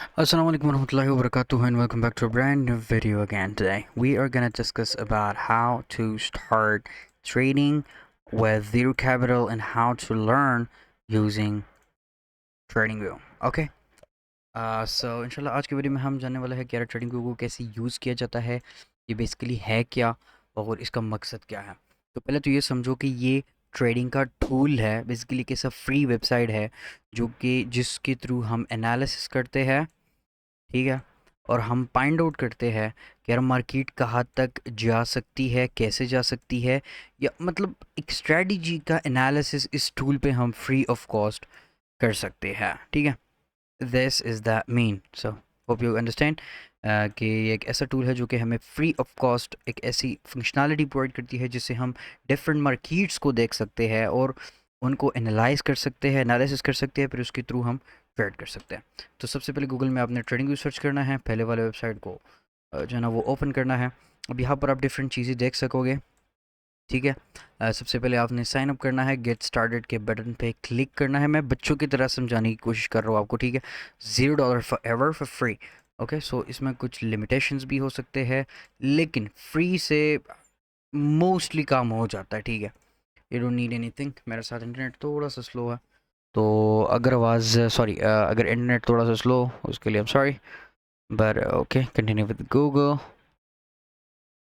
Assalamu alaikum warahmatullahi wabarakatuh and welcome back to a brand new video again. Today we are going to discuss about how to start trading with zero capital and how to learn using TradingView. Okay. So इंशाल्लाह आज की video में हम जानने वाले हैं कि TradingView को कैसे यूज़ किया जाता है, ये बेसिकली है क्या और इसका मकसद क्या है। तो पहले तो ये समझो कि ये ट्रेडिंग का टूल है, बेसिकली कैसा फ्री वेबसाइट है जो कि जिसके थ्रू हम एनालिसिस करते हैं, ठीक है। और हम फाइंड आउट करते हैं कि यार मार्केट कहाँ तक जा सकती है, कैसे जा सकती है, या मतलब एक स्ट्रेटजी का एनालिसिस इस टूल पे हम फ्री ऑफ कॉस्ट कर सकते हैं, ठीक है। This is the main, so hope you understand कि ये एक ऐसा टूल है जो कि हमें फ्री ऑफ कॉस्ट एक ऐसी फंक्शनैलिटी प्रोवाइड करती है जिससे हम डिफरेंट मार्केट्स को देख सकते हैं और उनको एनालाइज कर सकते हैं, एनालिसिस कर सकते हैं, फिर उसके थ्रू हम ट्रेड कर सकते हैं। तो सबसे पहले गूगल में आपने ट्रेडिंग व्यू सर्च करना है, पहले वाले वेबसाइट को जो है ना वो ओपन करना है। अब यहाँ पर आप डिफरेंट चीज़ें देख सकोगे, ठीक है। सबसे पहले आपने साइन अप करना है, गेट स्टार्टेड के बटन पे क्लिक करना है। मैं बच्चों की तरह समझाने की कोशिश कर रहा हूँ आपको, ठीक है। $0 forever for free. Okay, so इसमें कुछ लिमिटेशंस भी हो सकते हैं, लेकिन फ्री से मोस्टली काम हो जाता है, ठीक है। You don't need anything. मेरे साथ इंटरनेट थोड़ा सा स्लो है, तो अगर आवाज़ सॉरी अगर इंटरनेट थोड़ा सा स्लो उसके लिए I am sorry, but okay continue with Google,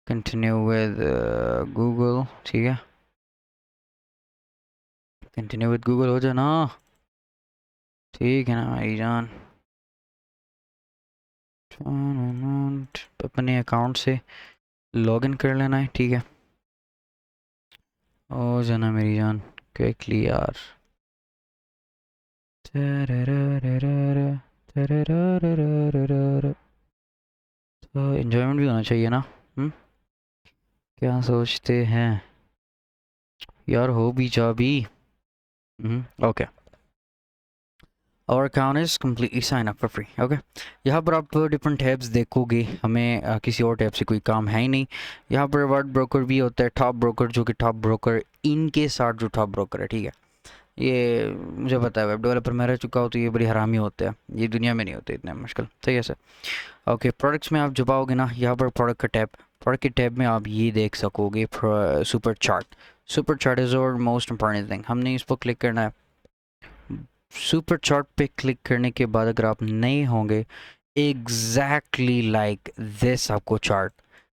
continue with Google, ठीक है। कंटिन्यू विद गूगल हो जाना, ठीक है ना भाई जान। अपने अकाउंट से लॉगिन कर लेना है, ठीक है। हो जाना मेरी जान क्विकली यार। तो एंजॉयमेंट भी होना चाहिए ना। हम्म, क्या सोचते हैं यार, हो भी जा भी। ओके, और account is completely sign up for free. Okay, यहाँ पर आप डिफरेंट टैब्स देखोगे, हमें किसी और टैब से कोई काम है ही नहीं। यहाँ पर वर्ड ब्रोकर भी होता है, टॉप ब्रोकर, जो कि टॉप ब्रोकर इनके साथ जो टॉप ब्रोकर है, ठीक है। ये मुझे पता है, वेब डेवलपर में रह चुका हो तो ये बड़ी हरामी होते हैं, ये दुनिया में नहीं होते इतने मुश्किल, सही है सर। ओके, प्रोडक्ट्स में आप जब आओगे ना, यहाँ पर प्रोडक्ट का टैब, प्रोडक्ट के टैब में आप ये देख सकोगे super chart. Super chart is और मोस्ट इंपॉर्टेंट थिंग, हमने इस पर क्लिक करना है। सुपर चार्ट पे क्लिक करने के बाद अगर आप नए होंगे, एग्जैक्टली लाइक दिस आपको चार्ट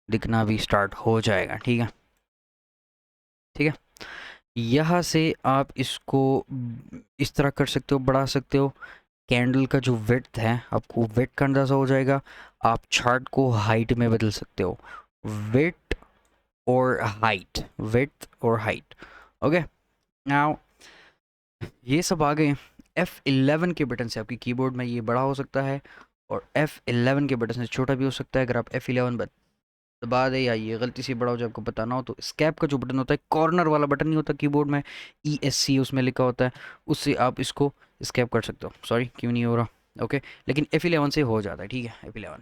दिखना भी स्टार्ट हो जाएगा, ठीक है, ठीक है। यहाँ से आप इसको इस तरह कर सकते हो, बढ़ा सकते हो। कैंडल का जो विड्थ है आपको विड्थ का अंदाज़ा हो जाएगा। आप चार्ट को हाइट में बदल सकते हो, विड्थ और हाइट, विड्थ और हाइट। ओके, नाउ ये सब आ गए। F11 के बटन से आपकी कीबोर्ड में ये बड़ा हो सकता है और F11 के बटन से छोटा भी हो सकता है। अगर आप F11 दबा दे या ये गलती से बड़ा हो जाए, आपको बताना हो, तो स्कैप का जो बटन होता है, कॉर्नर वाला बटन नहीं होता कीबोर्ड में, ESC उसमें लिखा होता है, उससे आप इसको स्कैप कर सकते हो। सॉरी क्यों नहीं हो रहा, ओके। लेकिन F11 से हो जाता है, ठीक है। F11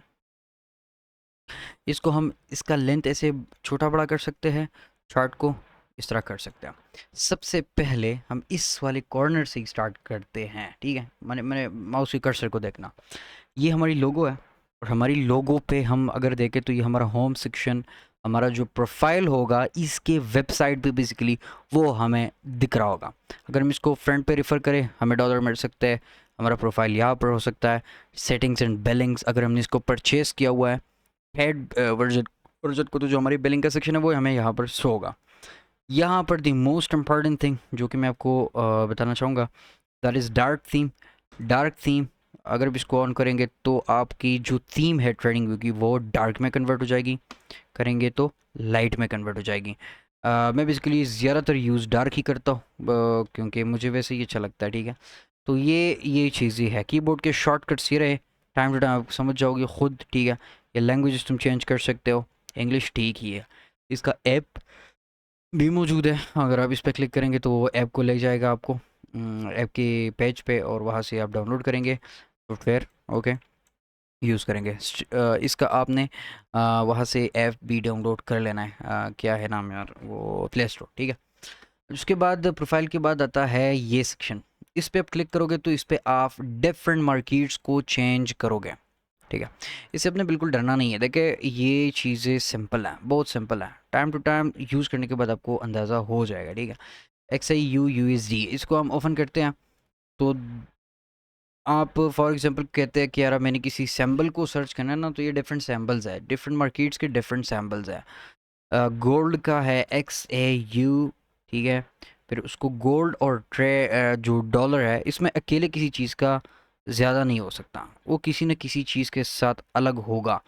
इसको हम इसका लेंथ ऐसे छोटा बड़ा कर सकते हैं, चार्ट को इस तरह कर सकते हैं। सबसे पहले हम इस वाले कॉर्नर से ही स्टार्ट करते हैं, ठीक है। मैंने मैंने माउस के कर्सर को देखना, ये हमारी लोगो है, और हमारी लोगो पे हम अगर देखें तो ये हमारा होम सेक्शन, हमारा जो प्रोफाइल होगा इसके वेबसाइट पे बेसिकली वो हमें दिख रहा होगा। अगर हम इसको फ्रंट पे रेफ़र करें, हमें डॉलर मिल सकते हैं, हमारा प्रोफाइल यहाँ पर हो सकता है। सेटिंग्स एंड बिलिंग्स, अगर हमने इसको परचेज़ किया हुआ है हेड वर्जन वर्जन को, तो जो हमारी बिलिंग का सेक्शन है वो हमें यहाँ पर शो होगा। यहाँ पर दी मोस्ट इम्पॉर्टेंट थिंग जो कि मैं आपको बताना चाहूँगा, that is dark theme. Dark theme अगर आप इसको ऑन करेंगे तो आपकी जो थीम है ट्रेडिंग व्यू की वो डार्क में कन्वर्ट हो जाएगी, करेंगे तो लाइट में कन्वर्ट हो जाएगी। मैं बेसिकली ज़्यादातर यूज़ डार्क ही करता हूँ क्योंकि मुझे वैसे ही अच्छा लगता है, ठीक है। तो ये चीज़ें है, कीबोर्ड के शॉर्टकट्स ये रहे, टाइम टू टाइम आप समझ जाओगे खुद, ठीक है। ये लैंग्वेज तुम चेंज कर सकते हो, इंग्लिश ठीक ही है। इसका ऐप भी मौजूद है, अगर आप इस पर क्लिक करेंगे तो वो ऐप को ले जाएगा आपको ऐप के पेज पे, और वहाँ से आप डाउनलोड करेंगे सॉफ्टवेयर, ओके, यूज़ करेंगे। इसका आपने वहाँ से ऐप भी डाउनलोड कर लेना है। क्या है नाम यार, वो प्ले स्टोर, ठीक है। उसके बाद प्रोफाइल के बाद आता है ये सेक्शन, इस पर आप क्लिक करोगे तो इस पर आप डिफरेंट मार्केट्स को चेंज करोगे, ठीक है। इससे अपने बिल्कुल डरना नहीं है। देखिए ये चीज़ें सिंपल हैं, बहुत सिंपल है, टाइम टू टाइम यूज़ करने के बाद आपको अंदाज़ा हो जाएगा, ठीक है। XAU USD इसको हम ओपन करते हैं तो आप फॉर एग्जांपल कहते हैं कि यार मैंने किसी सैम्बल को सर्च करना है ना, तो ये डिफरेंट सैम्बल्स है, डिफरेंट मार्केट्स के डिफरेंट सैम्बल्स है। गोल्ड का है XAU, ठीक है। फिर उसको गोल्ड और जो डॉलर है इसमें अकेले किसी चीज़ का ज़्यादा नहीं हो सकता, वो किसी न किसी चीज़ के साथ अलग होगा।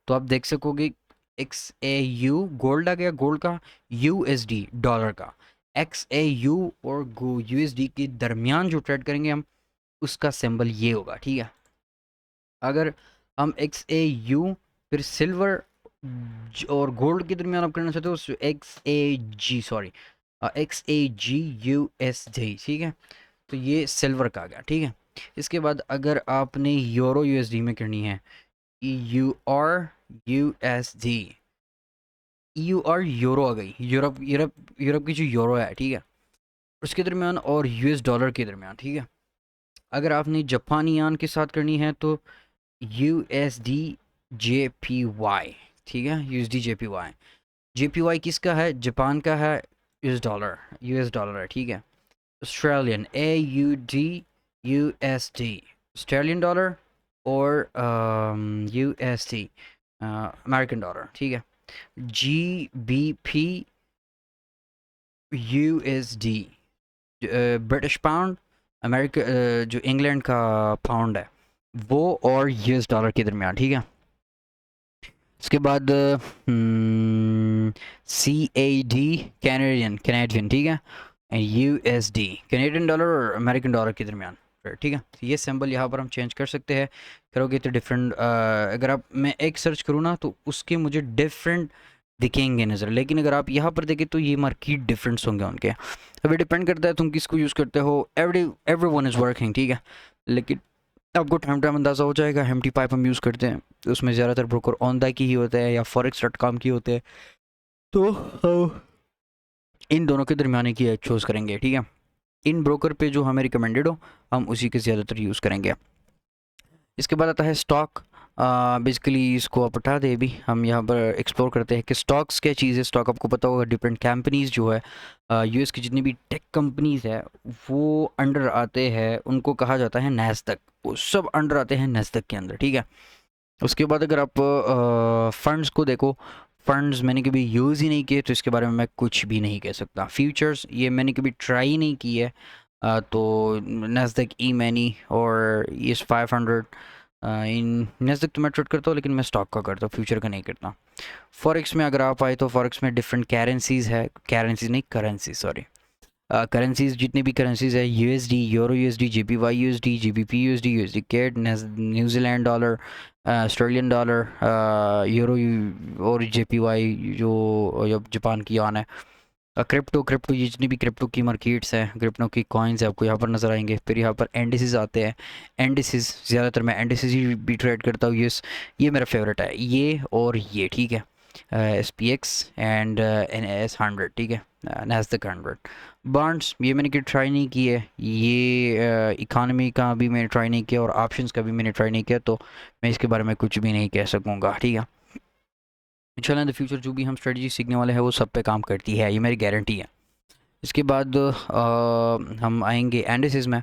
तो आप देख सकोगे XAU गोल्ड आ गया, गोल्ड का, USD डॉलर का, XAU और USD के दरमियान जो ट्रेड करेंगे हम, उसका सिंबल ये होगा, ठीक है। अगर हम XAU फिर सिल्वर और गोल्ड के दरमियान आप करना चाहते हो XAG, ठीक है। तो ये सिल्वर का आ गया, ठीक है। इसके बाद अगर आपने यूरो USD में करनी है, EUR यूरो आ गई, यूरोप यूरोप यूरोप की जो यूरो है, ठीक है, उसके दरमियान और US डॉलर के दरमियान, ठीक है। अगर आपने जापानी यान के साथ करनी है तो USD JPY, ठीक है, JPY किसका है, जापान का है, US डॉलर है, ठीक है। Australian AUD USD Australian dollar और USD अमेरिकन डॉलर, ठीक है। GBP USD British pound, America जो इंग्लैंड का पाउंड है वो, और US डॉलर के दरमियान, ठीक है। उसके बाद CAD कैनेडियन, ठीक है, USD कैनेडियन डॉलर और अमेरिकन डॉलर के दरमियान, ठीक है। ये सिंबल यहाँ पर हम चेंज कर सकते हैं, करोगे तो डिफरेंट, अगर आप मैं एक सर्च करूँ ना तो उसके मुझे डिफरेंट दिखेंगे नज़र, लेकिन अगर आप यहाँ पर देखें तो ये मार्केट डिफरेंस होंगे उनके। अभी डिपेंड करता है तुम किसको यूज़ करते हो, एवरीवन इज़ वर्किंग, ठीक है। लेकिन आपको टाइम टाइम अंदाज़ा हो जाएगा। हेम्टी पाइप हम यूज़ करते हैं, तो उसमें ज़्यादातर ब्रोकर ऑन की ही होते हैं या forex.com की होते हैं, तो इन दोनों के दरमियान की चूज़ करेंगे, ठीक है। इन ब्रोकर पे जो हमें रिकमेंडेड हो हम उसी के ज़्यादातर यूज़ करेंगे। इसके बाद आता है स्टॉक। बेसिकली इसको आप हटा दे, भी हम यहाँ पर एक्सप्लोर करते हैं कि स्टॉक्स क्या चीज़ है। स्टॉक आपको पता होगा डिफरेंट कंपनीज़ जो है, US की जितनी भी टेक कंपनीज़ है वो अंडर आते हैं, उनको कहा जाता है नैस्डैक, वो सब अंडर आते हैं नैस्डैक के अंदर, ठीक है। उसके बाद अगर आप फंड्स को देखो, फंड्स मैंने कभी यूज़ ही नहीं किए तो इसके बारे में मैं कुछ भी नहीं कह सकता। फ्यूचर्स ये मैंने कभी ट्राई नहीं की है, तो नैस्डैक ई-मैनी और इस 500 इन नैस्डैक तो मैं ट्रेड करता हूँ, लेकिन मैं स्टॉक का करता हूँ, फ्यूचर का नहीं करता। फॉरेक्स में अगर आप आए तो फॉरेक्स में डिफरेंट करेंसीज़ है, करेंसीज नहीं करेंसी, सॉरी, करेंसीज जितनी भी करेंसीज है, USD euro USD JPY USD GBP USD USD CAD, New Zealand dollar, Australian dollar, euro और JPY जो जापान की यान है। क्रिप्टो ये जितनी भी क्रिप्टो की मार्केट्स हैं, क्रिप्टो की कॉइन्स है, आपको यहाँ पर नज़र आएंगे। फिर यहाँ पर एंडिसेस आते हैं, एंडिसेस ज़्यादातर मैं एंडिसेस ही भी ट्रेड करता हूँ। ये मेरा फेवरेट है, ये और ये, ठीक है। SPX एंड NAS 100, ठीक है, नैस्डैक 100। बॉन्ड्स ये मैंने ट्राई नहीं की है, ये इकानमी का भी मैंने ट्राई नहीं किया और ऑप्शंस का भी मैंने ट्राई नहीं किया, तो मैं इसके बारे में कुछ भी नहीं कह सकूँगा, ठीक है। इंशाल्लाह इन द फ्यूचर जो भी हम स्ट्रेटजी सीखने वाले हैं वो सब पे काम करती है, ये मेरी गारंटी है। इसके बाद हम आएंगे एंडिसेस में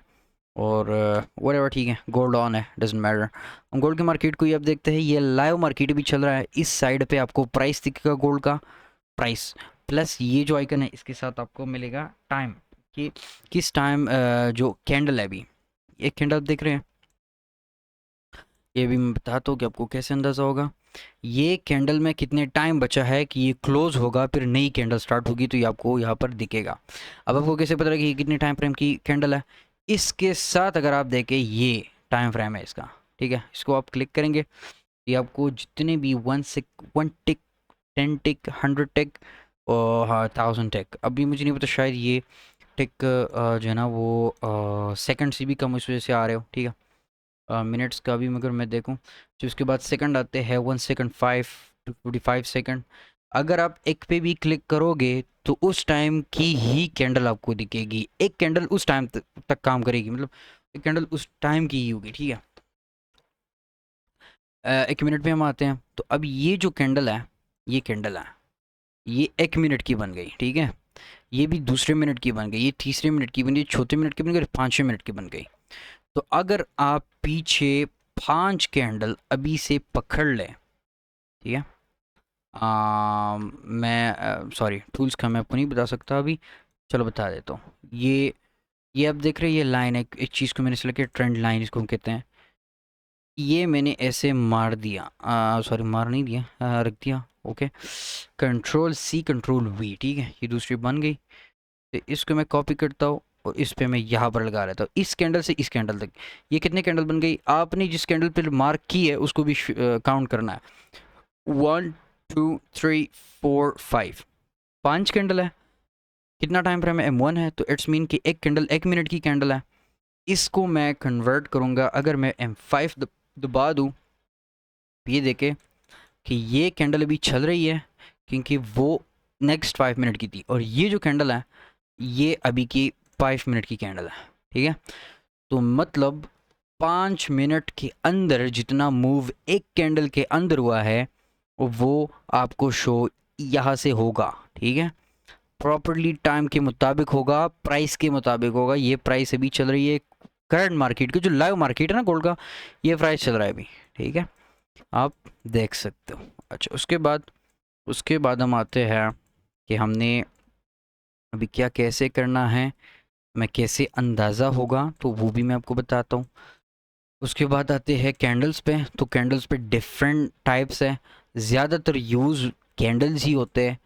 और वटेवर, ठीक है, गोल्ड ऑन है, डजेंट मैटर। हम गोल्ड की मार्केट को ही अब देखते हैं, ये लाइव मार्केट भी चल रहा है। इस साइड पे आपको प्राइस दिखेगा गोल्ड का, प्राइस प्लस ये जो आइकन है इसके साथ आपको मिलेगा टाइम, कि किस टाइम जो कैंडल है, अभी एक कैंडल देख रहे हैं, ये भी मैं बताता हूँ कि आपको कैसे अंदाज़ा होगा। ये कैंडल में कितने टाइम बचा है कि ये क्लोज होगा, फिर नई कैंडल स्टार्ट होगी, तो ये आपको यहाँ पर दिखेगा। अब आपको कैसे पता लगे कि ये कितने टाइम फ्रेम की कैंडल है, इसके साथ अगर आप देखें ये टाइम फ्रेम है इसका, ठीक है। इसको आप क्लिक करेंगे, ये आपको जितने भी 1 टिक 10 टिक 100 टिक और हाँ 1000 टिक, अभी मुझे नहीं पता, शायद ये टिक जो है ना वो सेकंड से भी कम इस वजह से आ रहे हो, ठीक है। मिनट्स का भी मगर मैं देखूं, जो उसके बाद सेकंड आते हैं 1 सेकंड 5 to 45 सेकंड, अगर आप एक पे भी क्लिक करोगे तो उस टाइम की ही कैंडल आपको दिखेगी, एक कैंडल उस टाइम तक काम करेगी, मतलब एक कैंडल उस टाइम की ही होगी, ठीक है। एक मिनट पे हम आते हैं, तो अब ये जो कैंडल है, ये कैंडल है, ये एक मिनट की बन गई, ठीक है। ये भी दूसरे मिनट की बन गई, ये तीसरे मिनट की बन गई, चौथे मिनट की बन गई, पाँचवें मिनट की बन गई। तो अगर आप पीछे 5 कैंडल अभी से पकड़ लें, ठीक है। मैं सॉरी, टूल्स का मैं आपको नहीं बता सकता अभी, चलो बता देता हूँ। ये आप देख रहे हैं, ये लाइन है, एक चीज़ को मैंने सेलेक्ट किया, ट्रेंड लाइन इसको हम कहते हैं। ये मैंने ऐसे मार दिया, सॉरी मार नहीं दिया, रख दिया, okay. Control C control V, ठीक है, ये दूसरी बन गई। तो इसको मैं कॉपी करता हूँ और इस पे मैं यहाँ पर लगा लेता हूँ, इस कैंडल से इस कैंडल तक। ये कितने कैंडल बन गई, आपने जिस कैंडल पे मार्क की है उसको भी काउंट करना है। 1 2 3 4 5, 5 कैंडल है। कितना टाइम फ्रेम है, M1 है, तो इट्स मीन कि एक कैंडल 1 मिनट की कैंडल है। इसको मैं कन्वर्ट करूँगा, अगर मैं M5 दबा दूँ, ये देखे कि ये कैंडल अभी चल रही है, क्योंकि वो नेक्स्ट 5 मिनट की थी, और ये जो कैंडल है ये अभी की 5 मिनट की कैंडल है, ठीक है। तो मतलब 5 मिनट के अंदर जितना मूव एक कैंडल के अंदर हुआ है वो आपको शो यहाँ से होगा, ठीक है। प्रॉपर्ली टाइम के मुताबिक होगा, प्राइस के मुताबिक होगा। ये प्राइस अभी चल रही है करंट मार्केट की, जो लाइव मार्केट है ना गोल्ड का, ये प्राइस चल रहा है अभी, ठीक है, आप देख सकते हो। अच्छा, उसके बाद हम आते हैं कि हमने अभी क्या कैसे करना है, मैं कैसे अंदाज़ा होगा, तो वो भी मैं आपको बताता हूँ। उसके बाद आते हैं कैंडल्स पे, तो कैंडल्स पे डिफरेंट टाइप्स है, ज़्यादातर यूज़ कैंडल्स ही होते हैं।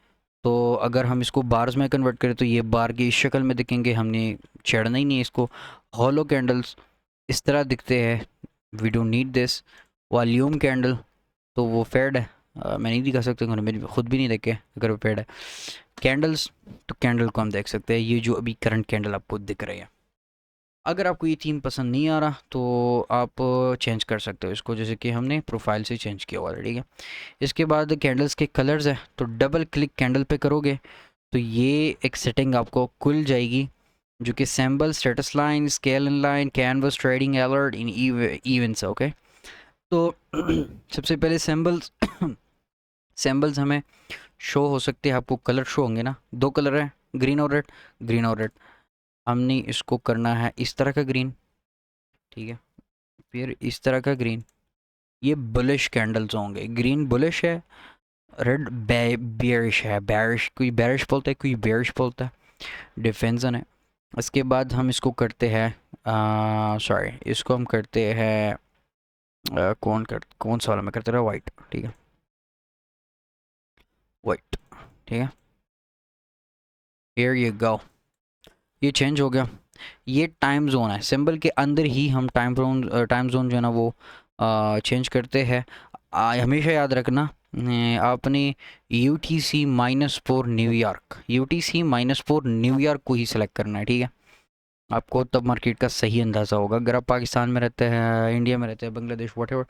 तो अगर हम इसको बार्स में कन्वर्ट करें तो ये बार की शक्ल में दिखेंगे, हमने छेड़ना ही नहीं है इसको। हॉलो कैंडल्स इस तरह दिखते हैं, we don't need this. Volume candle, तो वो फेड है, मैं नहीं दिखा सकता, मेरे खुद भी नहीं देखे अगर वो फेड है। कैंडल्स, तो कैंडल को हम देख सकते हैं, ये जो अभी करंट कैंडल आपको दिख रही है। अगर आपको ये थीम पसंद नहीं आ रहा तो आप चेंज कर सकते हो इसको, जैसे कि हमने प्रोफाइल से चेंज किया हुआ है, ठीक है। इसके बाद कैंडल्स के कलर्स है, तो डबल क्लिक कैंडल पे करोगे तो ये एक सेटिंग आपको खुल जाएगी, जो कि symbol, status line, scale in line, canvas, trading alert in events, okay. तो सबसे पहले सिंबल्स सिंबल्स हमें शो हो सकते हैं, आपको कलर शो होंगे ना, 2 कलर है, ग्रीन और रेड, ग्रीन और रेड। हमने इसको करना है इस तरह का ग्रीन, ठीक है, फिर इस तरह का ग्रीन। ये बुलिश कैंडल्स होंगे, ग्रीन बुलिश है, रेड बेयरिश है, बेयरिश, कोई बेयरिश बोलता है, कोई बेयरिश बोलता है, डिफेंसन है। इसके बाद हम इसको करते हैं, सॉरी इसको हम करते हैं, कौन सा वाला मैं करते रहा, वाइट, ठीक है, वाइट, ठीक है। हियर यू गो, ये चेंज हो गया। ये टाइम जोन है, सिंबल के अंदर ही हम टाइम जोन जो है ना वो चेंज करते हैं। हमेशा याद रखना, आपने UTC-4 न्यूयॉर्क, UTC-4 न्यूयॉर्क को ही सिलेक्ट करना है, ठीक है। आपको तब मार्केट का सही अंदाज़ा होगा। अगर आप पाकिस्तान में रहते हैं, इंडिया में रहते हैं, Bangladesh, what ever,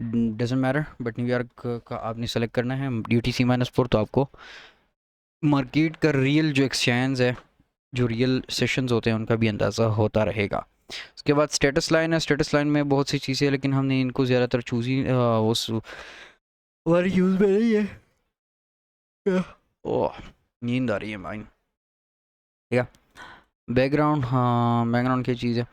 doesn't matter, but New York का आपने सेलेक्ट करना है, UTC-4, तो आपको मार्केट का रियल जो एक्सचेंज है, जो रियल सेशंस होते हैं, उनका भी अंदाज़ा होता रहेगा। उसके बाद स्टेटस लाइन है, स्टेटस लाइन में बहुत सी चीज़ें हैं, लेकिन हमने इनको ज़्यादातर चूज़ ही उस हमारे यूज़ में नहीं है। ओह, नींद आ रही है भाई, ठीक है। बैकग्राउंड, हाँ बैकग्राउंड की चीज़ है,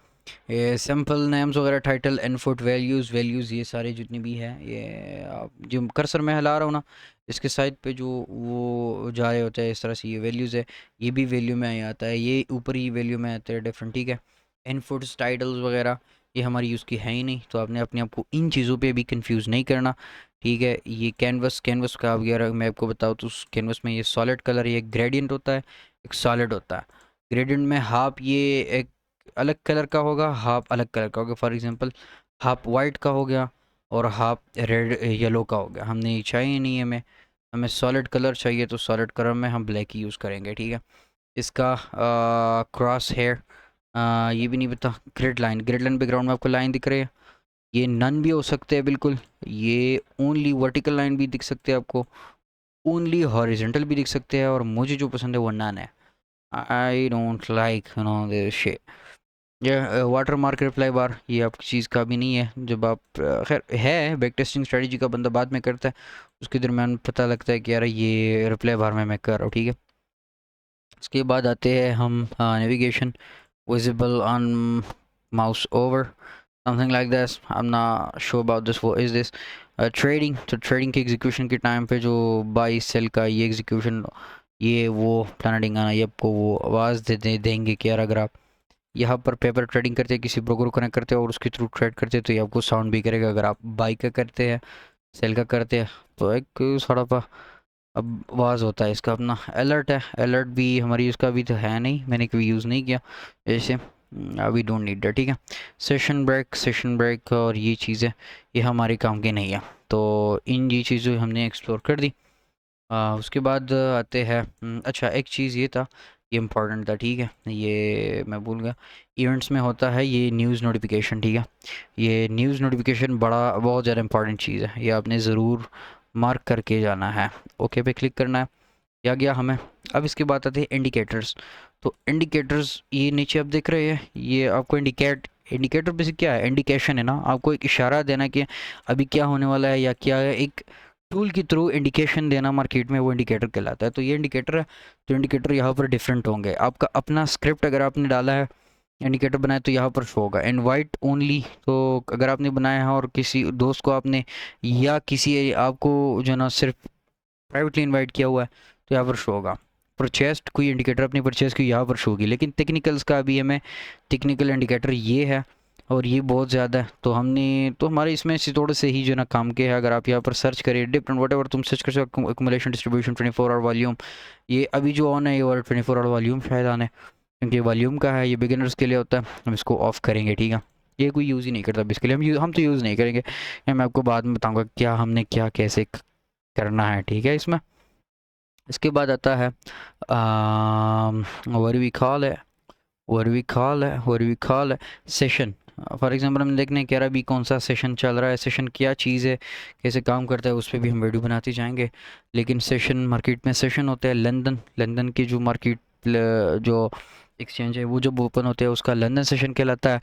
ये सिंपल नेम्स वगैरह, टाइटल, इनपुट, वैल्यूज़ ये सारे जितने भी हैं, ये आप जो कर्सर में हिला रहा हूँ ना, इसके साइड पे जो वो जा रहे होते हैं इस तरह से, ये वैल्यूज़ है, ये भी वैल्यू में आ आता है, ये ऊपर ही वैल्यू में आते हैं डिफरेंट, ठीक है। इनपुट्स, टाइटल्स वगैरह ये हमारी यूज़ की है ही नहीं, तो आपने अपने आप को इन चीज़ों पे भी कंफ्यूज नहीं करना, ठीक है। ये कैनवस का वगैरह मैं आपको बताऊँ तो कैनवस में ये सॉलिड कलर, ये ग्रेडियंट होता है, एक सॉलिड होता है। ग्रेडियंट में हाफ ये एक अलग कलर का होगा, हाफ अलग कलर का होगा, फॉर एग्जांपल हाफ वाइट का हो गया और हाफ रेड येलो का हो गया। हमने ये चाहिए नहीं है, हमें सॉलिड कलर चाहिए, तो सॉलिड कलर में हम ब्लैक ही यूज़ करेंगे, ठीक है। इसका क्रॉस हेयर, ये भी नहीं पता। ग्रिड लाइन बैकग्राउंड में आपको लाइन दिख रही है, ये नन भी हो सकते हैं बिल्कुल, ये ओनली वर्टिकल लाइन भी दिख सकते हैं आपको, ओनली हॉरिजेंटल भी दिख सकते हैं, और मुझे जो पसंद है वो नन है। I don't like this shit. ये वाटर मार्क रिप्लाई बार, ये आपकी चीज़ का भी नहीं है। जब आप खैर है बैक टेस्टिंग स्ट्रेटजी का बंदा बाद में करता है, उसके दरम्यान पता लगता है कि यार ये रिप्लाई बार में मैं कर रहा हूँ, ठीक है। उसके बाद आते हैं हम navigation, visible on mouse over, something like this. I am not sure about this, what is this. Trading, तो ट्रेडिंग के एग्जीक्यूशन के टाइम पे जो बाई सेल का ये एग्जीक्यूशन, ये वो फलाना ढिंगाना, ये आपको वो आवाज़ देंगे कि यार अगर आप यहाँ पर पेपर ट्रेडिंग करते हैं, किसी ब्रोकर को कनेक्ट करते हैं और उसके थ्रू ट्रेड करते हैं, तो ये आपको साउंड भी करेगा। अगर आप बाई का करते हैं, सेल का करते हैं, तो एक थोड़ा सा अब आवाज़ होता है इसका अपना। अलर्ट है, अलर्ट भी हमारी उसका भी तो है नहीं, मैंने कभी यूज़ नहीं किया ऐसे, वी डोंट नीड दैट, ठीक है। सेशन ब्रेक, सेशन ब्रेक और ये चीज़ें ये हमारे काम की नहीं है, तो इन ये चीज़ें हमने एक्सप्लोर कर दी। उसके बाद आते हैं अच्छा एक चीज़ ये था, ये इम्पोर्टेंट था, ठीक है, ये मैं भूल गया। इवेंट्स में होता है ये न्यूज़ नोटिफिकेशन, ठीक है। ये न्यूज़ नोटिफिकेशन बड़ा बहुत ज़्यादा इंपॉर्टेंट चीज़ है, ये आपने ज़रूर मार्क करके जाना है। ओके पे क्लिक करना है, क्या गया हमें। अब इसके बाद आते हैं इंडिकेटर्स। तो इंडिकेटर्स ये नीचे आप देख रहे हैं, ये आपको इंडिकेटर बेसिक क्या है, इंडिकेशन है ना, आपको एक इशारा देना कि अभी क्या होने वाला है या क्या है, एक टूल के थ्रू इंडिकेशन देना मार्केट में, वो इंडिकेटर कहलाता है। तो ये इंडिकेटर है, तो इंडिकेटर यहाँ पर डिफरेंट होंगे। आपका अपना स्क्रिप्ट अगर आपने डाला है, इंडिकेटर बनाया, तो यहाँ पर शो होगा इनवाइट ओनली। तो अगर आपने बनाया है और किसी दोस्त को आपने या किसी आपको जो ना सिर्फ प्राइवेटली इनवाइट किया हुआ है, तो यहाँ पर शो होगा। परचेस्ड कोई इंडिकेटर अपनी परचेज की यहाँ पर शो होगी। लेकिन टेक्निकल्स का अभी हमें टेक्निकल इंडिकेटर ये है, और ये बहुत ज़्यादा है, तो हमने तो हमारे इसमें से थोड़े से ही जो ना काम के है। अगर आप यहाँ पर सर्च करिए डिफरेंट वट एवर तुम सर्च कर सकते हो, एक्मुलेशन डिस्ट्रीब्यूशन 24 आवर वॉल्यूम, ये अभी जो ऑन है ये और 24 आवर वॉल्यूम शायद ऑन है, क्योंकि वॉल्यूम का है, ये बिगिनर्स के लिए होता है। हम इसको ऑफ़ करेंगे, ठीक है। ये कोई यूज़ ही नहीं करता इसके लिए, हम तो यूज़ नहीं करेंगे। मैं आपको बाद में बताऊँगा क्या हमने क्या कैसे करना है, ठीक है। इसमें इसके बाद आता है what we call है सेशन। फॉर एग्जांपल हम देखने कह रहा अभी कौन सा सेशन चल रहा है, सेशन क्या चीज़ है, कैसे काम करता है, उस पर भी हम वीडियो बनाते जाएंगे। लेकिन सेशन मार्केट में सेशन होते हैं, लंदन की जो मार्केट जो एक्सचेंज है वो जब ओपन होते हैं उसका लंदन सेशन कहलाता है।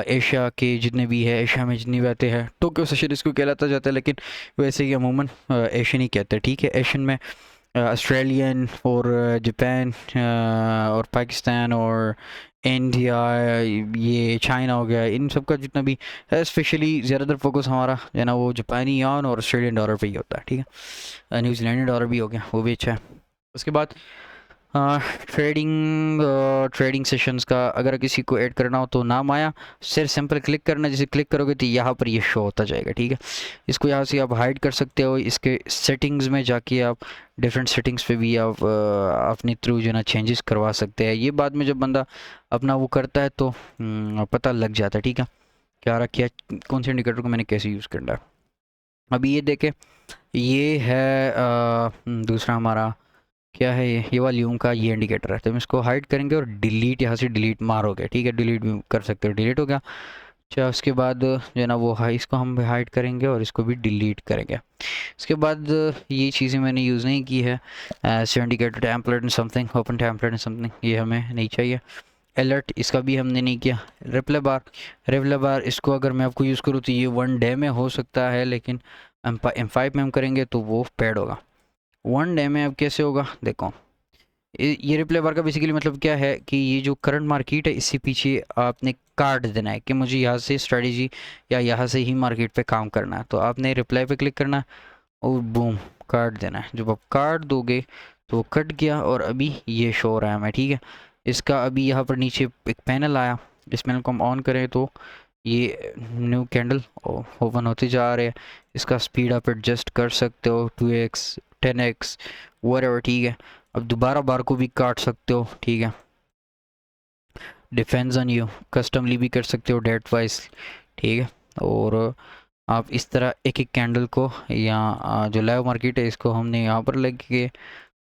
एशिया के जितने भी है, एशिया में जितने भी आते हैं, टोक्यो सेशन इसको कहलाता जाता है, लेकिन वैसे ही अमूमन एशियन ही कहते हैं, ठीक है। एशियन में ऑस्ट्रेलियन और जापान और पाकिस्तान और इंडिया, ये चाइना हो गया, इन सब का जितना भी है, स्पेशली ज़्यादातर फोकस हमारा जो है ना वो जापानी यान और ऑस्ट्रेलियन डॉलर पे ही होता है, ठीक है। न्यूजीलैंड डॉलर भी हो गया, वो भी अच्छा है। उसके बाद ट्रेडिंग सेशंस का अगर किसी को ऐड करना हो तो नाम आया, सिर्फ सिंपल क्लिक करना, जैसे क्लिक करोगे तो यहाँ पर ये शो होता जाएगा, ठीक है। इसको यहाँ से आप हाइड कर सकते हो, इसके सेटिंग्स में जाके आप डिफरेंट सेटिंग्स पे भी आप अपने थ्रू जो ना चेंजेस करवा सकते हैं। ये बाद में जब बंदा अपना वो करता है तो पता लग जाता है, ठीक है, क्या रखिए कौन से इंडिकेटर को मैंने कैसे यूज़ करना है। अभी ये देखें, ये है दूसरा हमारा क्या है, ये वॉल्यूम का ये इंडिकेटर है। तो हम इसको हाइड करेंगे और डिलीट, यहाँ से डिलीट मारोगे, ठीक है, डिलीट भी कर सकते हो, डिलीट हो गया। अच्छा उसके बाद जो है ना वो इसको हम हाइड करेंगे और इसको भी डिलीट करेंगे। इसके बाद ये चीज़ें मैंने यूज़ नहीं की है, indicator template and something, open template and something, ये हमें नहीं चाहिए। अलर्ट इसका भी हमने नहीं किया। रिप्लाई बार इसको अगर मैं आपको यूज़ करूँ तो ये 1 डे में हो सकता है, लेकिन M5 में हम करेंगे तो वो पेड होगा। 1 डे में अब कैसे होगा देखो, ये रिप्लाई बार का बेसिकली मतलब क्या है कि ये जो करंट मार्केट है इससे पीछे आपने कार्ड देना है कि मुझे यहाँ से स्ट्रेटजी या यहाँ से ही मार्केट पे काम करना है, तो आपने रिप्लाई पे क्लिक करना है और बूम कार्ड देना है। जब आप कार्ड दोगे तो कट गया और अभी ये शो हो रहा है हमें, ठीक है। इसका अभी यहाँ पर नीचे एक पैनल आया, इस पैनल को हम ऑन करें तो ये न्यू कैंडल ओपन होते जा रहे हैं। इसका स्पीड आप एडजस्ट कर सकते हो 2x 10x व्हाटएवर, ठीक है। अब दोबारा बार को भी काट सकते हो, ठीक है, डिपेंड्स ऑन यू, कस्टमली भी कर सकते हो डेट वाइज, ठीक है। और आप इस तरह एक एक कैंडल को या जो लाइव मार्केट है इसको हमने यहाँ पर लेके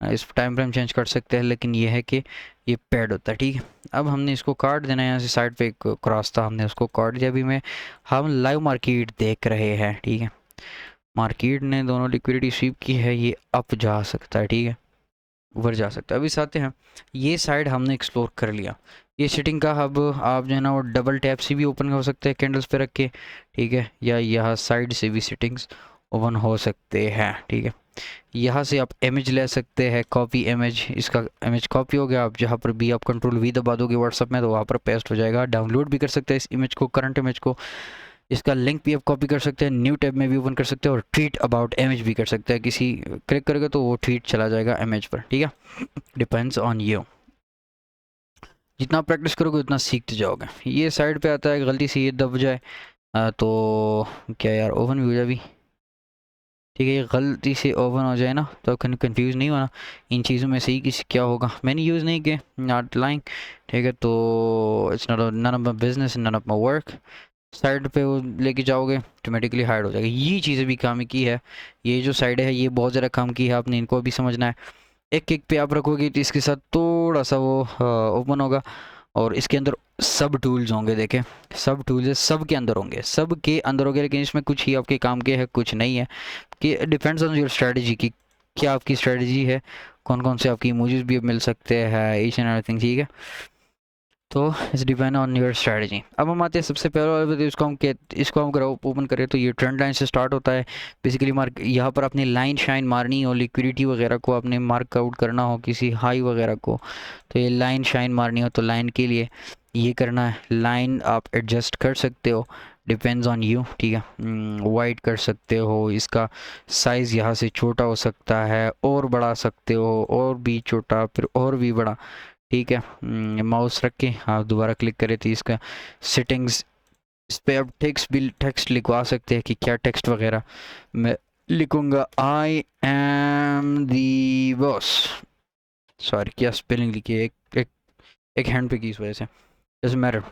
इस टाइम फ्रेम चेंज कर सकते हैं, लेकिन ये है कि ये पेड होता है, ठीक है। अब हमने इसको काट देना है, यहाँ से साइड पे एक क्रॉस था, हमने उसको काट दिया। अभी में हम लाइव मार्केट देख रहे हैं, ठीक है। मार्केट ने दोनों लिक्विडिटी स्वीप की है, ये अप जा सकता है, ठीक है, ऊपर जा सकता है। अभी आते हैं, ये साइड हमने एक्सप्लोर कर लिया। ये सिटिंग का हब आप जो है ना वो डबल टैप से भी ओपन हो सकते हैं कैंडल्स पे रख के, ठीक है, या यहाँ साइड से भी सिटिंग्स ओपन हो सकते हैं, ठीक है। यहाँ से आप इमेज ले सकते हैं, कॉपी इमेज, इसका इमेज कॉपी हो गया। आप जहाँ पर भी आप कंट्रोल वी दबा दोगे व्हाट्सअप में तो वहाँ पर पेस्ट हो जाएगा। डाउनलोड भी कर सकते हैं इस इमेज को, करंट इमेज को, इसका लिंक भी आप कॉपी कर सकते हैं, न्यू टैब में भी ओपन कर सकते हैं, और ट्वीट अबाउट इमेज भी कर सकते हैं। किसी क्लिक करेगा तो वो ट्वीट चला जाएगा इमेज पर, ठीक है। डिपेंड्स ऑन यू, जितना प्रैक्टिस करोगे उतना सीखते जाओगे। ये साइड पे आता है, गलती से ये दब जाए तो क्या यार, ओपन भी हो जाए भी, ठीक है, ये गलती से ओपन हो जाए ना तो कंफ्यूज नहीं होना इन चीज़ों में से ही किसी क्या होगा। मैंने यूज़ नहीं किया, नॉट लाइंग, ठीक है, तो it's not none of my business, none of my work. Side पे वो लेके जाओगे ऑटोमेटिकली हाइड हो जाएगा। ये चीज़ें भी काम की है, ये जो साइड है ये बहुत ज़्यादा काम की है, आपने इनको भी समझना है। एक एक पे आप रखोगे तो इसके साथ थोड़ा सा वो ओपन होगा, और इसके अंदर सब टूल्स होंगे, देखें सब टूल्स सब के अंदर होंगे, सब के अंदर होंगे, लेकिन इसमें कुछ ही आपके काम के है, कुछ नहीं है, कि डिपेंड्स ऑन योर स्ट्रेटजी की क्या आपकी स्ट्रेटजी है, कौन कौन से आपकी इमोजीज भी मिल सकते हैं, ईच एंड एवरीथिंग, ठीक है। तो it's depend on your strategy. अब हम आते हैं सबसे पहले वाले पे, इसको हम अगर ओपन करें तो ये ट्रेंड लाइन से स्टार्ट होता है बेसिकली। मार्क यहाँ पर अपनी लाइन शाइन मारनी हो, लिक्विडिटी वगैरह को आपने मार्क आउट करना हो किसी हाई वगैरह को, तो ये लाइन शाइन मारनी हो तो लाइन के लिए ये करना है। लाइन आप एडजस्ट कर सकते हो, डिपेंड्स ऑन यू, ठीक है। वाइड कर सकते हो, इसका साइज़ यहाँ से छोटा हो सकता है और बढ़ा सकते हो, और भी छोटा फिर और भी बड़ा, ठीक है। माउस रख के आप दोबारा क्लिक करें तो इसका सेटिंग्स, इस पर आप टेक्स्ट लिखवा सकते हैं कि क्या टेक्स्ट वगैरह मैं लिखूँगा, I am the boss, sorry क्या स्पेलिंग लिखी है, एक हैंड पे की इस वजह से, डजंट मैटर।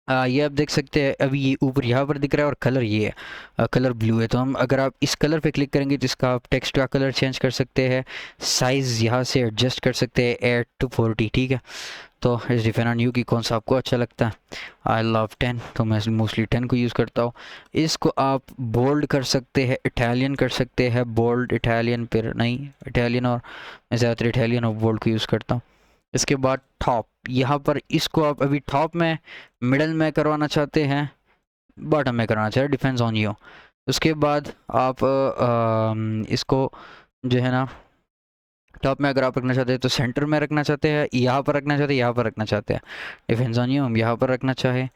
ये आप देख सकते हैं अभी ये ऊपर यहाँ पर दिख रहा है और कलर ये है, कलर ब्लू है। तो हम अगर आप इस कलर पे क्लिक करेंगे तो इसका आप टेक्स्ट का कलर चेंज कर सकते हैं, साइज़ यहाँ से एडजस्ट कर सकते हैं 8 to 40, ठीक है। तो इस डिपेंड ऑन यू कि कौन सा आपको अच्छा लगता है। आई लव 10, तो मैं मोस्टली 10 को यूज़ करता हूँ। इसको आप बोल्ड कर सकते हैं, इटालियन कर सकते हैं, बोल्ड इटालियन पर नहीं, इटालियन, और मैं ज़्यादातर इटालियन और बोल्ड को यूज़ करता हूँ। इसके बाद टॉप, यहाँ पर इसको आप अभी टॉप में, मिडल में करवाना चाहते हैं, बॉटम में करवाना चाहते हैं, डिपेंड्स ऑन यू। उसके बाद आप इसको जो है ना टॉप में अगर आप रखना चाहते हैं तो सेंटर में रखना चाहते हैं, यहाँ पर रखना चाहते हैं, यहाँ पर रखना चाहते हैं, डिपेंड्स ऑन यू। हम यहाँ पर रखना चाहे,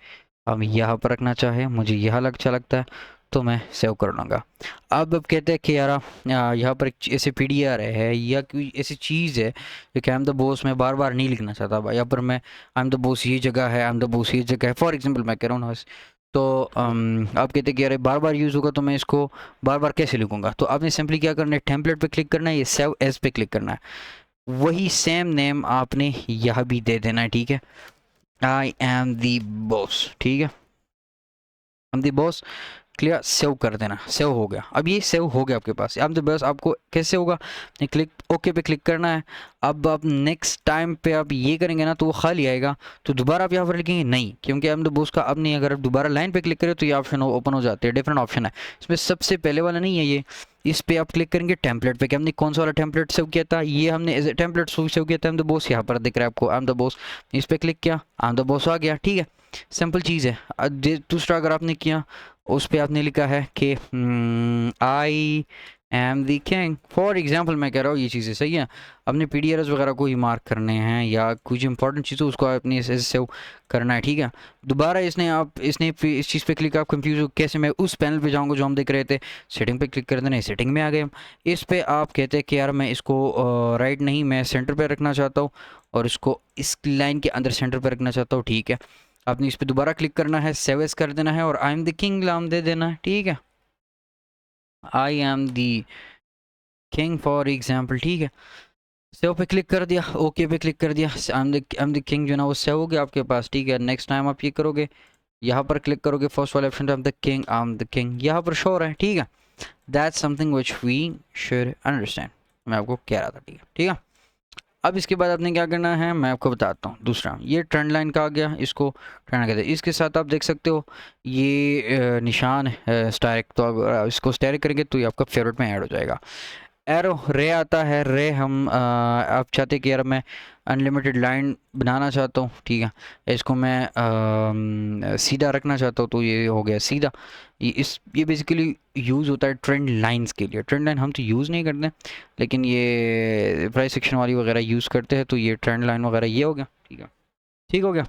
हम यहाँ पर रखना चाहे, मुझे यह अच्छा लगता है तो मैं सेव कर लूँगा। अब कहते हैं कि यार यहाँ पर एक ऐसे PDR है या कोई ऐसी चीज़ है जो कि आई एम द बॉस में बार बार नहीं लिखना चाहता, यहाँ पर मैं आई एम द बॉस ये जगह है, आई एम द बॉस ये जगह है, फॉर एग्जांपल मैं कह रहा हूँ ना, तो आप कहते हैं कि यार बार बार यूज़ होगा तो मैं इसको बार बार कैसे लिखूँगा। तो आपने सिंपली क्या करना है, टेम्पलेट पे क्लिक करना है, ये सेव एज पे क्लिक करना है, वही सेम नेम आपने यह भी दे देना है, ठीक है। आई एम दी बॉस, ठीक है, I am the boss, clear, save कर देना, सेव हो गया। अब ये सेव हो गया आपके पास। अब तो बस आपको कैसे होगा, क्लिक ओके पे क्लिक करना है। अब आप नेक्स्ट टाइम पे आप ये करेंगे ना तो वो खाली आएगा, तो दोबारा आप यहाँ पर लिखेंगे नहीं, क्योंकि हम तो बॉस का अब नहीं। अगर आप दोबारा लाइन पे क्लिक करें तो ये ऑप्शन ओपन हो जाते हैं, डिफरेंट ऑप्शन है इसमें। सबसे पहले वाला नहीं है ये, इस पे आप क्लिक करेंगे टेम्पलेट पे कि हमने कौन सा वाला टेम्पलेट सेव किया था, ये हमने एज ए टेम्पलेट सेव किया था, हम द बॉस, यहाँ पर दिख रहा है आपको आई एम द बॉस, इस पे क्लिक किया, आई एम द बॉस आ गया, ठीक है। सिंपल चीज़ है। दूसरा अगर आपने किया उस पर आपने लिखा है कि I am the king, for example मैं कह रहा हूँ, ये चीज़ें सही है। अपने PDRs वगैरह को ही मार्क करने हैं या कुछ इंपॉर्टेंट चीज़ें उसको अपनी ऐसे सेव करना है, ठीक है। दोबारा इसने इस चीज़ पे क्लिक, आप कंफ्यूज हो कैसे, मैं उस पैनल पे जाऊँगा जो हम देख रहे थे, सेटिंग पे क्लिक कर देना, सेटिंग में आ गए हम। इस पे आप कहते हैं कि यार मैं इसको राइट नहीं, मैं सेंटर पे रखना चाहता हूँ, और इसको इस लाइन के अंदर सेंटर पे रखना चाहता हूँ, ठीक है। आपने इस पे दोबारा क्लिक करना है, सेव एज कर देना है, और आई एम द किंग नाम दे देना है, ठीक है। I am the king for example, ठीक है। सेव पे क्लिक कर दिया, ओके पे क्लिक कर दिया, आई एम द किंग जो ना वो सेव हो गया आपके पास, ठीक है। नेक्स्ट टाइम आप ये करोगे, यहाँ पर क्लिक करोगे, फर्स्ट वाले ऑप्शन पे आई एम द किंग यहाँ पर शो है, ठीक है। That's something which we should understand, मैं आपको कह रहा था, ठीक है, ठीक है। अब इसके बाद आपने क्या करना है मैं आपको बताता हूँ। दूसरा ये ट्रेंड लाइन का आ गया, इसको ट्रेंड कहते हैं। इसके साथ आप देख सकते हो ये निशान है स्टाइक, तो अगर आप इसको स्टाइक करेंगे तो ये आपका फेवरेट में ऐड हो जाएगा। एरो रे आता है, रे हम आप चाहते कि यार मैं अनलिमिटेड लाइन बनाना चाहता हूँ, ठीक है, इसको मैं सीधा रखना चाहता हूँ, तो ये हो गया सीधा। ये बेसिकली यूज़ होता है ट्रेंड लाइंस के लिए। ट्रेंड लाइन हम तो यूज़ नहीं करते, लेकिन ये प्राइस सेक्शन वाली वगैरह यूज़ करते हैं, तो ये ट्रेंड लाइन वगैरह ये हो गया, ठीक है, ठीक हो गया।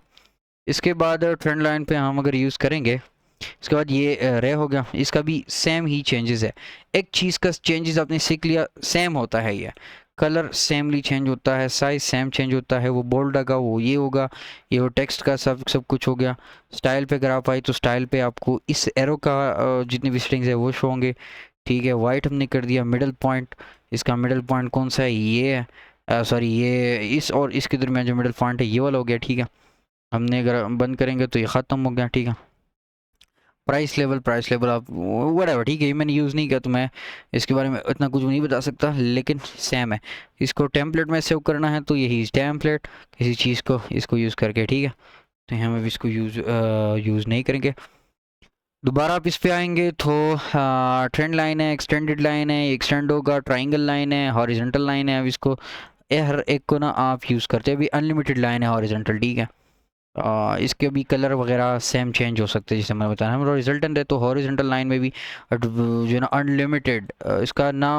इसके बाद ट्रेंड लाइन पे हम अगर यूज़ करेंगे, इसके बाद ये रे हो गया, इसका भी सेम ही चेंजेस है। एक चीज़ का चेंजेस आपने सीख लिया, सेम होता है, ये कलर सेमली चेंज होता है, साइज सेम चेंज होता है, वो बोल्ड लगा वो ये होगा, ये वो टेक्स्ट का सब कुछ हो गया। स्टाइल पे अगर आप आए तो स्टाइल पे आपको इस एरो का जितनी भी सेटिंग्स है वो शो होंगे, ठीक है। वाइट हमने कर दिया, मिडल पॉइंट, इसका मिडल पॉइंट कौन सा है, ये है, सॉरी ये इस और इसके दरमियान जो मिडल पॉइंट है ये वाला हो गया, ठीक है। हमने अगर बंद करेंगे तो ये ख़त्म हो गया, ठीक है। प्राइस लेवल आप वट, ठीक है, ये मैंने यूज़ नहीं किया तो मैं इसके बारे में इतना कुछ नहीं बता सकता, लेकिन सेम है। इसको टेम्पलेट में सेव करना है तो यही टेम्पलेट किसी चीज़ को इसको यूज़ करके, ठीक है। तो हम अभी इसको यूज़ नहीं करेंगे। दोबारा आप इस पे आएंगे तो ट्रेंड लाइन है, एक्सटेंडेड लाइन है, एक्सटेंड होगा, ट्राइंगल लाइन है, हॉरिजॉन्टल लाइन है। अब इसको हर एक को ना आप यूज़ करते हैं। अभी अनलिमिटेड लाइन है हॉरिजॉन्टल, ठीक है। इसके भी कलर वगैरह सेम चेंज हो सकते हैं, जैसे मैं बताया हम हॉरिजॉन्टल है तो हॉरिजॉन्टल लाइन में भी जो है ना अनलिमिटेड, इसका ना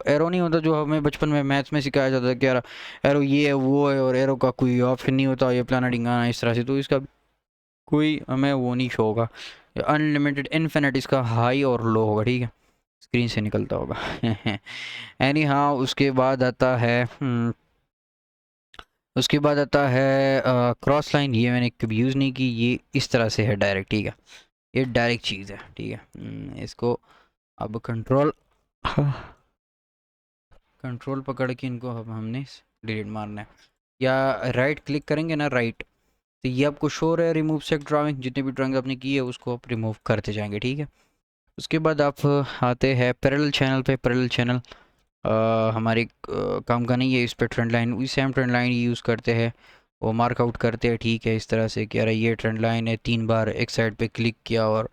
एरो नहीं होता जो हमें बचपन में मैथ्स में सिखाया जाता है कि यार एरो ये है वो है, और एरो का कोई ऑप्शन नहीं होता, ये प्लाना डिंगाना इस तरह से, तो इसका कोई हमें वो नहीं शो होगा। अनलिमिटेड इन्फिनिट इसका हाई और लो होगा, ठीक है, स्क्रीन से निकलता होगा। एनी हाँ, उसके बाद आता है क्रॉस लाइन। ये मैंने कभी यूज़ नहीं की, ये इस तरह से है डायरेक्ट, ठीक है, ये डायरेक्ट चीज़ है, ठीक है। इसको अब कंट्रोल पकड़ के इनको अब हमने डिलीट मारना है, या राइट क्लिक करेंगे ना, राइट, तो ये आपको शो रहा है रिमूव सेट ड्राइंग, जितनी भी ड्राइंग आपने की है उसको आप रिमूव करते जाएंगे, ठीक है। उसके बाद आप आते हैं पैरेलल चैनल पे। पैरेलल चैनल हमारे काम का नहीं है, इस पर ट्रेंड लाइन वही सेम ट्रेंड लाइन यूज़ करते हैं, वो मार्क आउट करते हैं, ठीक है, इस तरह से कि अरे ये ट्रेंड लाइन है, 3 बार एक साइड पे क्लिक किया और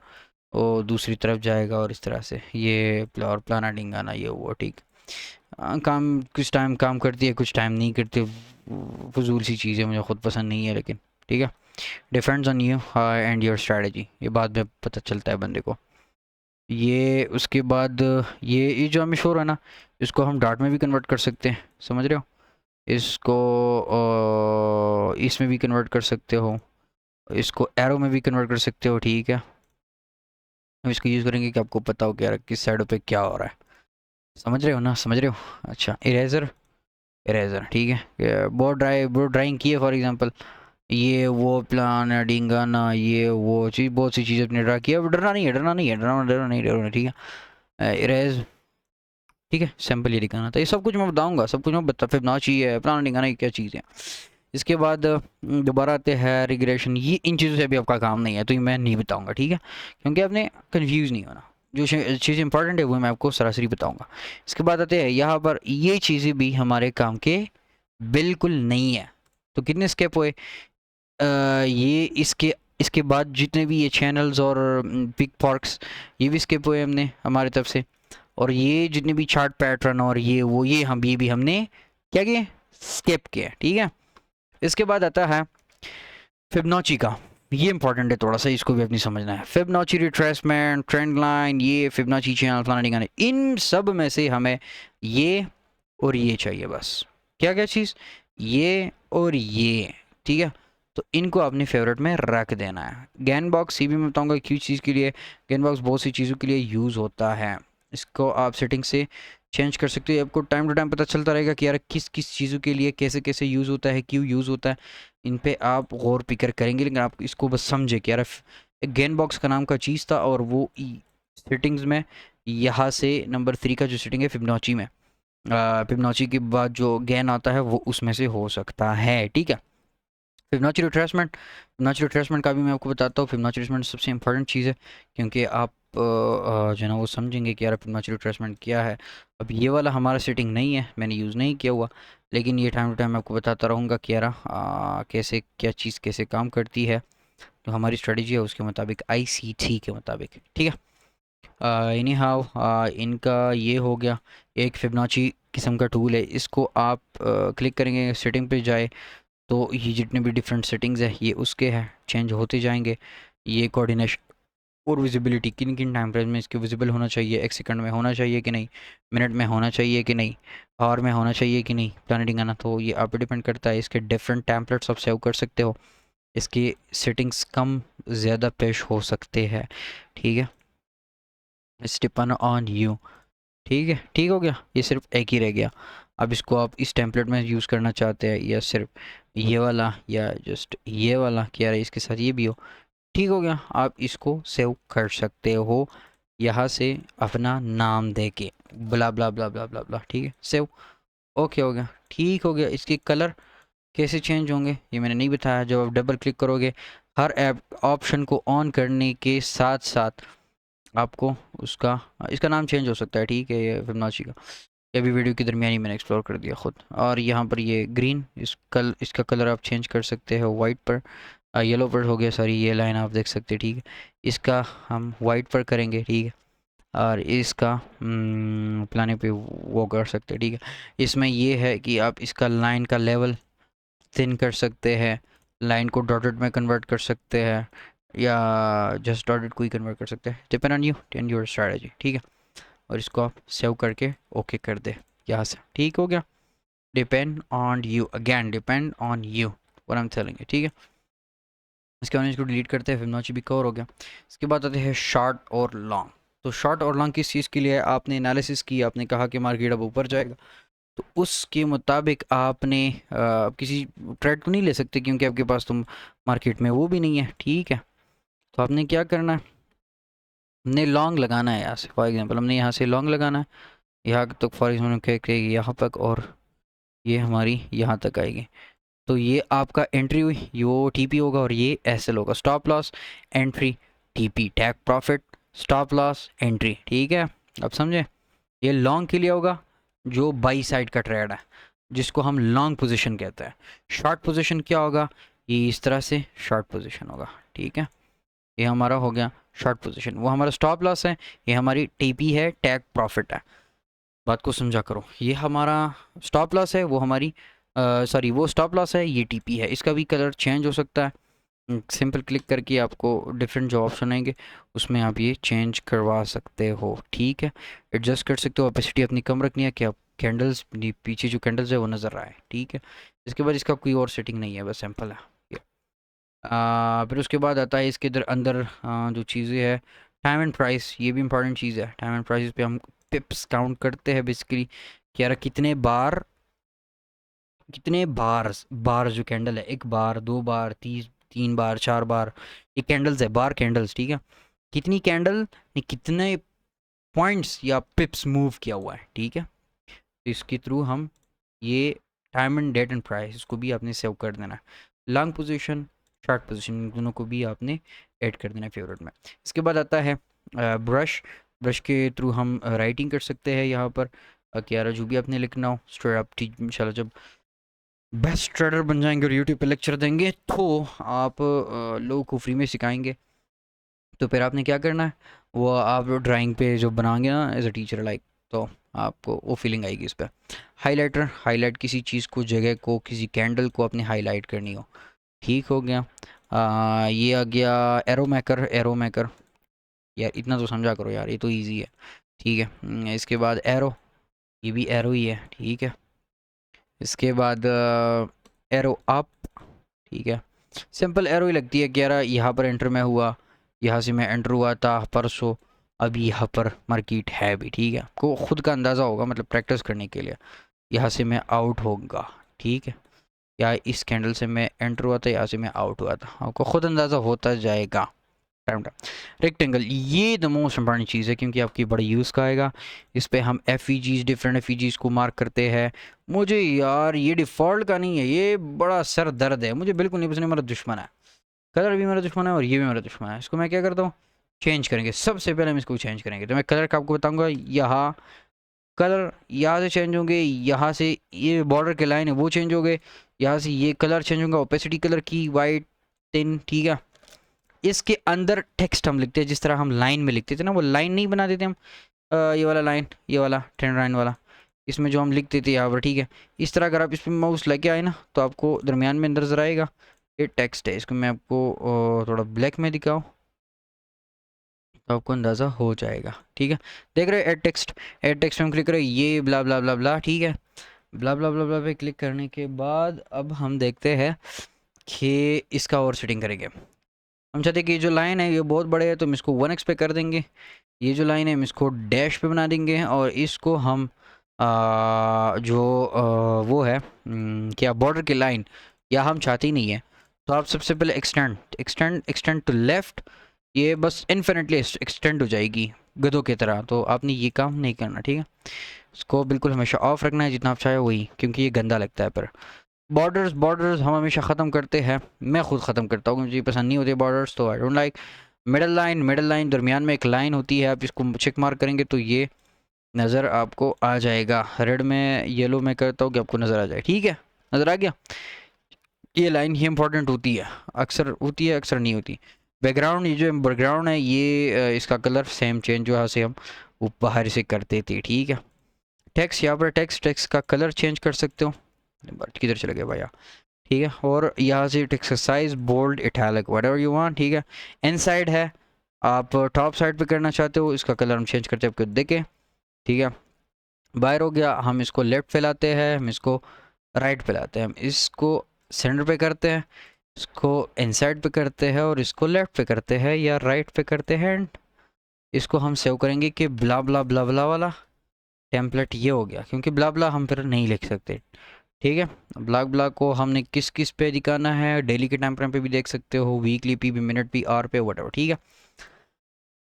वो दूसरी तरफ जाएगा, और इस तरह से ये और प्लाना डिंगाना ये वो, ठीक। काम कुछ टाइम काम करती है, कुछ टाइम नहीं करती, फजूल सी चीज़ है, मुझे ख़ुद पसंद नहीं है, लेकिन ठीक है, depends on you and your strategy, ये बाद में पता चलता है बंदे को। ये उसके बाद ये जो हमें शो रहा है ना, इसको हम डार्ट में भी कन्वर्ट कर सकते हैं, समझ रहे हो, इसको इसमें भी कन्वर्ट कर सकते हो, इसको एरो में भी कन्वर्ट कर सकते हो, ठीक है। हम इसको यूज़ करेंगे कि आपको पता हो कि यार किस साइड पे क्या हो रहा है, समझ रहे हो ना, समझ रहे हो। अच्छा, इरेज़र, इरेज़र, ठीक है, बोर्ड ड्राइंग की है फॉर एग्जांपल, ये वो प्लान है डिंगाना ये वो चीज़, बहुत सी चीज़ अपने ड्रा किया, डरना नहीं है, डरना नहीं है, डरना नहीं, ठीक है। इरेज, ठीक है, सैम्पल ये दिखाना था, ये सब कुछ मैं बताऊंगा, सब कुछ मैं फिबोनाची है, प्लान दिखाना, क्या चीज़ है। इसके बाद दोबारा आते हैं रिग्रेशन। ये इन चीज़ों से अभी आपका काम नहीं है, तो ये मैं नहीं बताऊंगा, ठीक है, क्योंकि आपने कंफ्यूज नहीं होना, जो चीज़ इंपॉर्टेंट है वो मैं आपको सरासरी बताऊंगा। इसके बाद आते हैं यहाँ पर, ये चीज़ें भी हमारे काम के बिल्कुल नहीं है। तो कितने स्टेप हुए, ये इसके बाद जितने भी ये चैनल्स और पिक पार्क्स, ये भी स्किप हुए हमने हमारी तरफ से, और ये जितने भी चार्ट पैटर्न और ये वो ये हम ये भी हमने क्या किए, स्किप किया, ठीक है। इसके बाद आता है फिबोनाची का, ये इंपॉर्टेंट है थोड़ा सा, इसको भी अपनी समझना है। फिबोनाची रिट्रेसमेंट, ट्रेंड लाइन, ये फिबोनाची चैनल फलाना ठिकाना, इन सब में से हमें ये और ये चाहिए बस। क्या क्या चीज़, ये और ये, ठीक है। तो इनको अपने फेवरेट में रख देना है। गैन बॉक्स ये भी मैं बताऊंगा क्यों चीज़ के लिए गैन बॉक्स बहुत सी चीज़ों के लिए यूज़ होता है। इसको आप सेटिंग से चेंज कर सकते हो, आपको टाइम टू टाइम पता चलता रहेगा कि यार किस किस चीज़ों के लिए कैसे कैसे यूज़ होता है, क्यों यूज़ होता है, इन पे आप गौर फिक्र करेंगे, लेकिन आप इसको बस समझे कि यार गैन बॉक्स का नाम का चीज़ था, और वो सेटिंग्स में यहाँ से नंबर 3 का जो सेटिंग है फिबोनाची में, फिबोनाची के बाद जो गैन आता है वो उसमें से हो सकता है, ठीक है। फिबोनाची रिट्रेसमेंट का भी मैं आपको बताता हूँ। फिबोनाची रिट्रेसमेंट सबसे इंपॉर्टेंट चीज़ है, क्योंकि आप जो है ना वो समझेंगे कि यार फिबोनाची रिट्रेसमेंट क्या है। अब ये वाला हमारा सेटिंग नहीं है, मैंने यूज़ नहीं किया हुआ, लेकिन ये टाइम टू टाइम आपको बताता रहूँगा कि यार कैसे क्या चीज़ कैसे काम करती है। तो हमारी स्ट्रेटजी है उसके मुताबिक, ICT के मुताबिक, ठीक है। एनी हाउ इनका ये हो गया। एक फिबोनाची किस्म का टूल है, इसको आप क्लिक करेंगे, सेटिंग पे जाए तो ये जितने भी डिफरेंट सेटिंग्स है ये उसके हैं, चेंज होते जाएंगे। ये कोऑर्डिनेशन और विजिबिलिटी किन किन टाइम फ्रेम में इसके विजिबल होना चाहिए, एक सेकंड में होना चाहिए कि नहीं, मिनट में होना चाहिए कि नहीं, आवर में होना चाहिए कि नहीं, प्लानिटिंग आना, तो ये आप पे डिपेंड करता है। इसके डिफरेंट टेम्पलेट्स आप सेव कर सकते हो, इसकी सेटिंग्स कम ज़्यादा पेश हो सकते हैं, ठीक है। इट्स डिपेंड ऑन यू, ठीक है। ठीक हो गया, ये सिर्फ एक ही रह गया। अब इसको आप इस टेम्पलेट में यूज़ करना चाहते हैं या सिर्फ ये वाला या जस्ट ये वाला, क्या रहा इसके साथ ये भी हो, ठीक हो गया। आप इसको सेव कर सकते हो यहाँ से अपना नाम दे के, ब्ला ब्ला ब्ला ब्ला ब्ला ब्ला, ठीक है, सेव। ओके हो गया, ठीक हो गया। इसके कलर कैसे चेंज होंगे ये मैंने नहीं बताया। जब आप डबल क्लिक करोगे हर ऐप ऑप्शन को ऑन करने के साथ साथ आपको उसका इसका नाम चेंज हो सकता है, ठीक है, ये फिबोनाची का। ये भी वीडियो के दरमियान मैंने एक्सप्लोर कर दिया खुद। और यहाँ पर ये ग्रीन, इसका कलर आप चेंज कर सकते हो वाइट पर, येलो पर हो गया, सॉरी ये लाइन आप देख सकते हैं, ठीक है। इसका हम वाइट पर करेंगे, ठीक है, और इसका प्लाने पे वो कर सकते हैं, ठीक है। इसमें ये है कि आप इसका लाइन का लेवल थिन कर सकते हैं, लाइन को डॉटेड में कन्वर्ट कर सकते हैं, या जस्ट डॉटेड को ही कन्वर्ट कर सकते हैं, depend on you and your strategy, ठीक है। और इसको आप सेव करके ओके कर दे यहाँ से, ठीक हो गया। Depend on you, again depend on you, what I am telling you, ठीक है। इसके बाद इसको डिलीट करते हैं, फिबोनाची भी कवर हो गया। इसके बाद आते हैं शॉर्ट और लॉन्ग। तो शॉर्ट और लॉन्ग किस चीज़ के लिए? आपने एनालिसिस की, आपने कहा कि मार्केट अब ऊपर जाएगा, तो उसके मुताबिक आपने किसी ट्रेड को नहीं ले सकते क्योंकि आपके पास तुम मार्केट में वो भी नहीं है, ठीक है। तो आपने क्या करना है, हमने लॉन्ग लगाना है यहाँ से, फॉर एग्जांपल हमने यहाँ से लॉन्ग लगाना है, यहाँ तक फॉर एग्जाम्पल यहाँ तक, और ये हमारी यहाँ तक आएगी। तो ये आपका एंट्री हुई, ये वो टीपी होगा और ये एसएल होगा, stop loss entry TP, take profit stop loss entry, ठीक है। अब समझे, ये लॉन्ग के लिए होगा जो बाई साइड का ट्रेड है, जिसको हम लॉन्ग पोजीशन कहते हैं। शॉर्ट पोजीशन क्या होगा, ये इस तरह से शॉर्ट पोजीशन होगा, ठीक है। ये हमारा हो गया शॉर्ट पोजीशन, वो हमारा स्टॉप लॉस है, ये हमारी टीपी है, टेक प्रॉफिट है। बात को समझा करो, ये हमारा स्टॉप लॉस है, वो हमारी सॉरी वो स्टॉप लॉस है, ये टीपी है। इसका भी कलर चेंज हो सकता है, सिंपल क्लिक करके आपको डिफरेंट जो ऑप्शन आएंगे उसमें आप ये चेंज करवा सकते हो, ठीक है। एडजस्ट कर सकते हो, ऑपेसिटी अपनी कम रखनी है कि आप कैंडल्स पीछे जो कैंडल्स है वो नज़र आए, ठीक है। इसके बाद इसका कोई और सेटिंग नहीं है, बस सिंपल है ये। फिर उसके बाद आता है इसके अंदर जो चीज़ें हैं, टाइम एंड प्राइस, ये भी इंपॉर्टेंट चीज़ है। टाइम एंड प्राइस पे हम पिप्स काउंट करते हैं बेसिकली, कि यार कितने बार जो कैंडल है, एक बार, दो बार, तीन बार, चार बार, ये कैंडल्स है, बार कैंडल्स, ठीक है। कितनी कैंडल ने कितने पॉइंट्स या पिप्स मूव किया हुआ है, ठीक है। तो इसके थ्रू हम ये time and date and price, इसको भी आपने सेव कर देना है। लॉन्ग पोजीशन, शॉर्ट पोजीशन, दोनों को भी आपने ऐड कर देना है फेवरेट में। इसके बाद आता है ब्रश के थ्रू हम राइटिंग कर सकते हैं यहाँ पर, कि यार जो भी आपने लिखना हो स्ट्रेट आप, इंशाल्लाह जब बेस्ट ट्रेडर बन जाएंगे और यूट्यूब पे लेक्चर देंगे तो आप लोगों को फ्री में सिखाएंगे। तो फिर आपने क्या करना है, वो आप ड्राइंग पे जो बनाएंगे ना एज अ टीचर लाइक, तो आपको वो फीलिंग आएगी इस पर। हाईलाइटर, हाईलाइट किसी चीज़ को, जगह को, किसी कैंडल को अपने हाईलाइट करनी हो, ठीक हो गया। ये आ गया एरो मेकर, एरो मेकर, यार इतना तो समझा करो यार, ये तो ईजी है, ठीक है। इसके बाद एरो, ये भी एरो ही है, ठीक है। इसके बाद एरो अप, ठीक है, सिंपल एरो ही लगती है कि यार यहाँ पर एंटर मैं हुआ, यहाँ से मैं एंटर हुआ था परसों, अभी यहाँ पर मार्केट है भी, ठीक है। आपको खुद का अंदाज़ा होगा, मतलब प्रैक्टिस करने के लिए, यहाँ से मैं आउट होगा, ठीक है, या इस कैंडल से मैं एंटर हुआ था, यहाँ से मैं आउट हुआ था, आपको खुद अंदाज़ा होता जाएगा। रेक्टेंगल, ये द मोस्ट इंपॉर्टेंट चीज़ है क्योंकि आपकी बड़ा यूज़ का आएगा। इस पे हम एफईजीज, डिफरेंट एफईजीज को मार्क करते हैं। मुझे यार ये डिफ़ॉल्ट का नहीं है, ये बड़ा सर दर्द है, मुझे बिल्कुल नहीं पसंद, मेरा दुश्मन है। कलर भी मेरा दुश्मन है और ये भी मेरा दुश्मन है। इसको मैं क्या करता हूँ, चेंज करेंगे। सबसे पहले हम इसको चेंज करेंगे, तो मैं कलर का आपको बताऊंगा। यहाँ कलर यहाँ से चेंज होंगे, यहाँ से ये बॉर्डर के लाइन है वो चेंज हो गए, यहाँ से ये कलर चेंज होगा, ओपेसिटी कलर की वाइट 10, ठीक है। इसके अंदर टेक्स्ट हम लिखते हैं जिस तरह हम लाइन में लिखते थे ना, वो लाइन नहीं बना देते हम, ये वाला लाइन, ये वाला ट्रेंड लाइन वाला, इसमें जो हम लिखते थे यहाँ पर, ठीक है। इस तरह अगर आप इस पर माउस लेके आए ना तो आपको दरमियान में नजर आएगा ये टेक्स्ट है। इसको मैं आपको थोड़ा ब्लैक में दिखाऊँ तो आपको अंदाज़ा हो जाएगा, ठीक है। देख रहे हो एड टेक्स्ट में हम क्लिक करें, ये ब्ला ब्ला ब्ला ब्ला, ठीक है। ब्ला ब्ला ब्ला ब्ला पे क्लिक करने के बाद अब हम देखते हैं कि इसका और सेटिंग करेंगे। हम चाहते हैं कि जो लाइन है ये बहुत बड़े है तो हम इसको 1x पे कर देंगे। ये जो लाइन है हम इसको डैश पे बना देंगे, और इसको हम वो है क्या बॉर्डर की लाइन या हम चाहते ही नहीं है, तो आप सबसे पहले एक्सटेंड टू लेफ़्ट, ये बस इन्फिनिटली एक्सटेंड हो जाएगी गधों की तरह, तो आपने ये काम नहीं करना, ठीक है। इसको बिल्कुल हमेशा ऑफ रखना है, जितना आप चाहे वही, क्योंकि ये गंदा लगता है। पर बॉर्डर्स हम हमेशा ख़त्म करते हैं, मैं खुद ख़त्म करता हूँ, मुझे पसंद नहीं होते बॉर्डर्स, तो I don't like. Middle line दरमियान में एक लाइन होती है, आप इसको चेक मार्क करेंगे तो ये नज़र आपको आ जाएगा। रेड में येलो में करता हूँ कि आपको नज़र आ जाए, ठीक है। नज़र आ गया, ये लाइन ही इंपॉर्टेंट होती है, अक्सर होती है अक्सर नहीं होती। बैकग्राउंड, ये जो बैकग्राउंड है ये इसका कलर सेम चेंज जो यहाँ से हम बाहर से करते थे, ठीक है। टेक्स्ट, यहाँ पर टेक्स्ट का कलर चेंज कर सकते हो, किधर चले गए भैया, ठीक है। और यहाँ से टेक्स्ट का size bold italic whatever you want, ठीक है। इनसाइड है, आप टॉप साइड पे करना चाहते हो, इसका कलर हम चेंज करते हैं आपको देखें, ठीक है। बाहर हो गया, हम इसको लेफ्ट पे लाते हैं, हम इसको राइट पे लाते हैं, हम इसको सेंटर पे करते हैं, इसको इनसाइड पे करते हैं, और इसको लेफ्ट पे करते हैं या राइट पे करते हैं। एंड इसको हम सेव करेंगे कि ब्ला ब्ला ब्ला ब्ला वाला टेम्पलेट ये हो गया, क्योंकि ब्ला ब्ला हम फिर नहीं लिख सकते, ठीक है। ब्लॉक ब्लॉक को हमने किस किस पे दिखाना है, डेली के टाइम फ्रेम पे भी देख सकते हो, वीकली पे भी, मिनट पे, आवर पे, व्हाटएवर, ठीक है।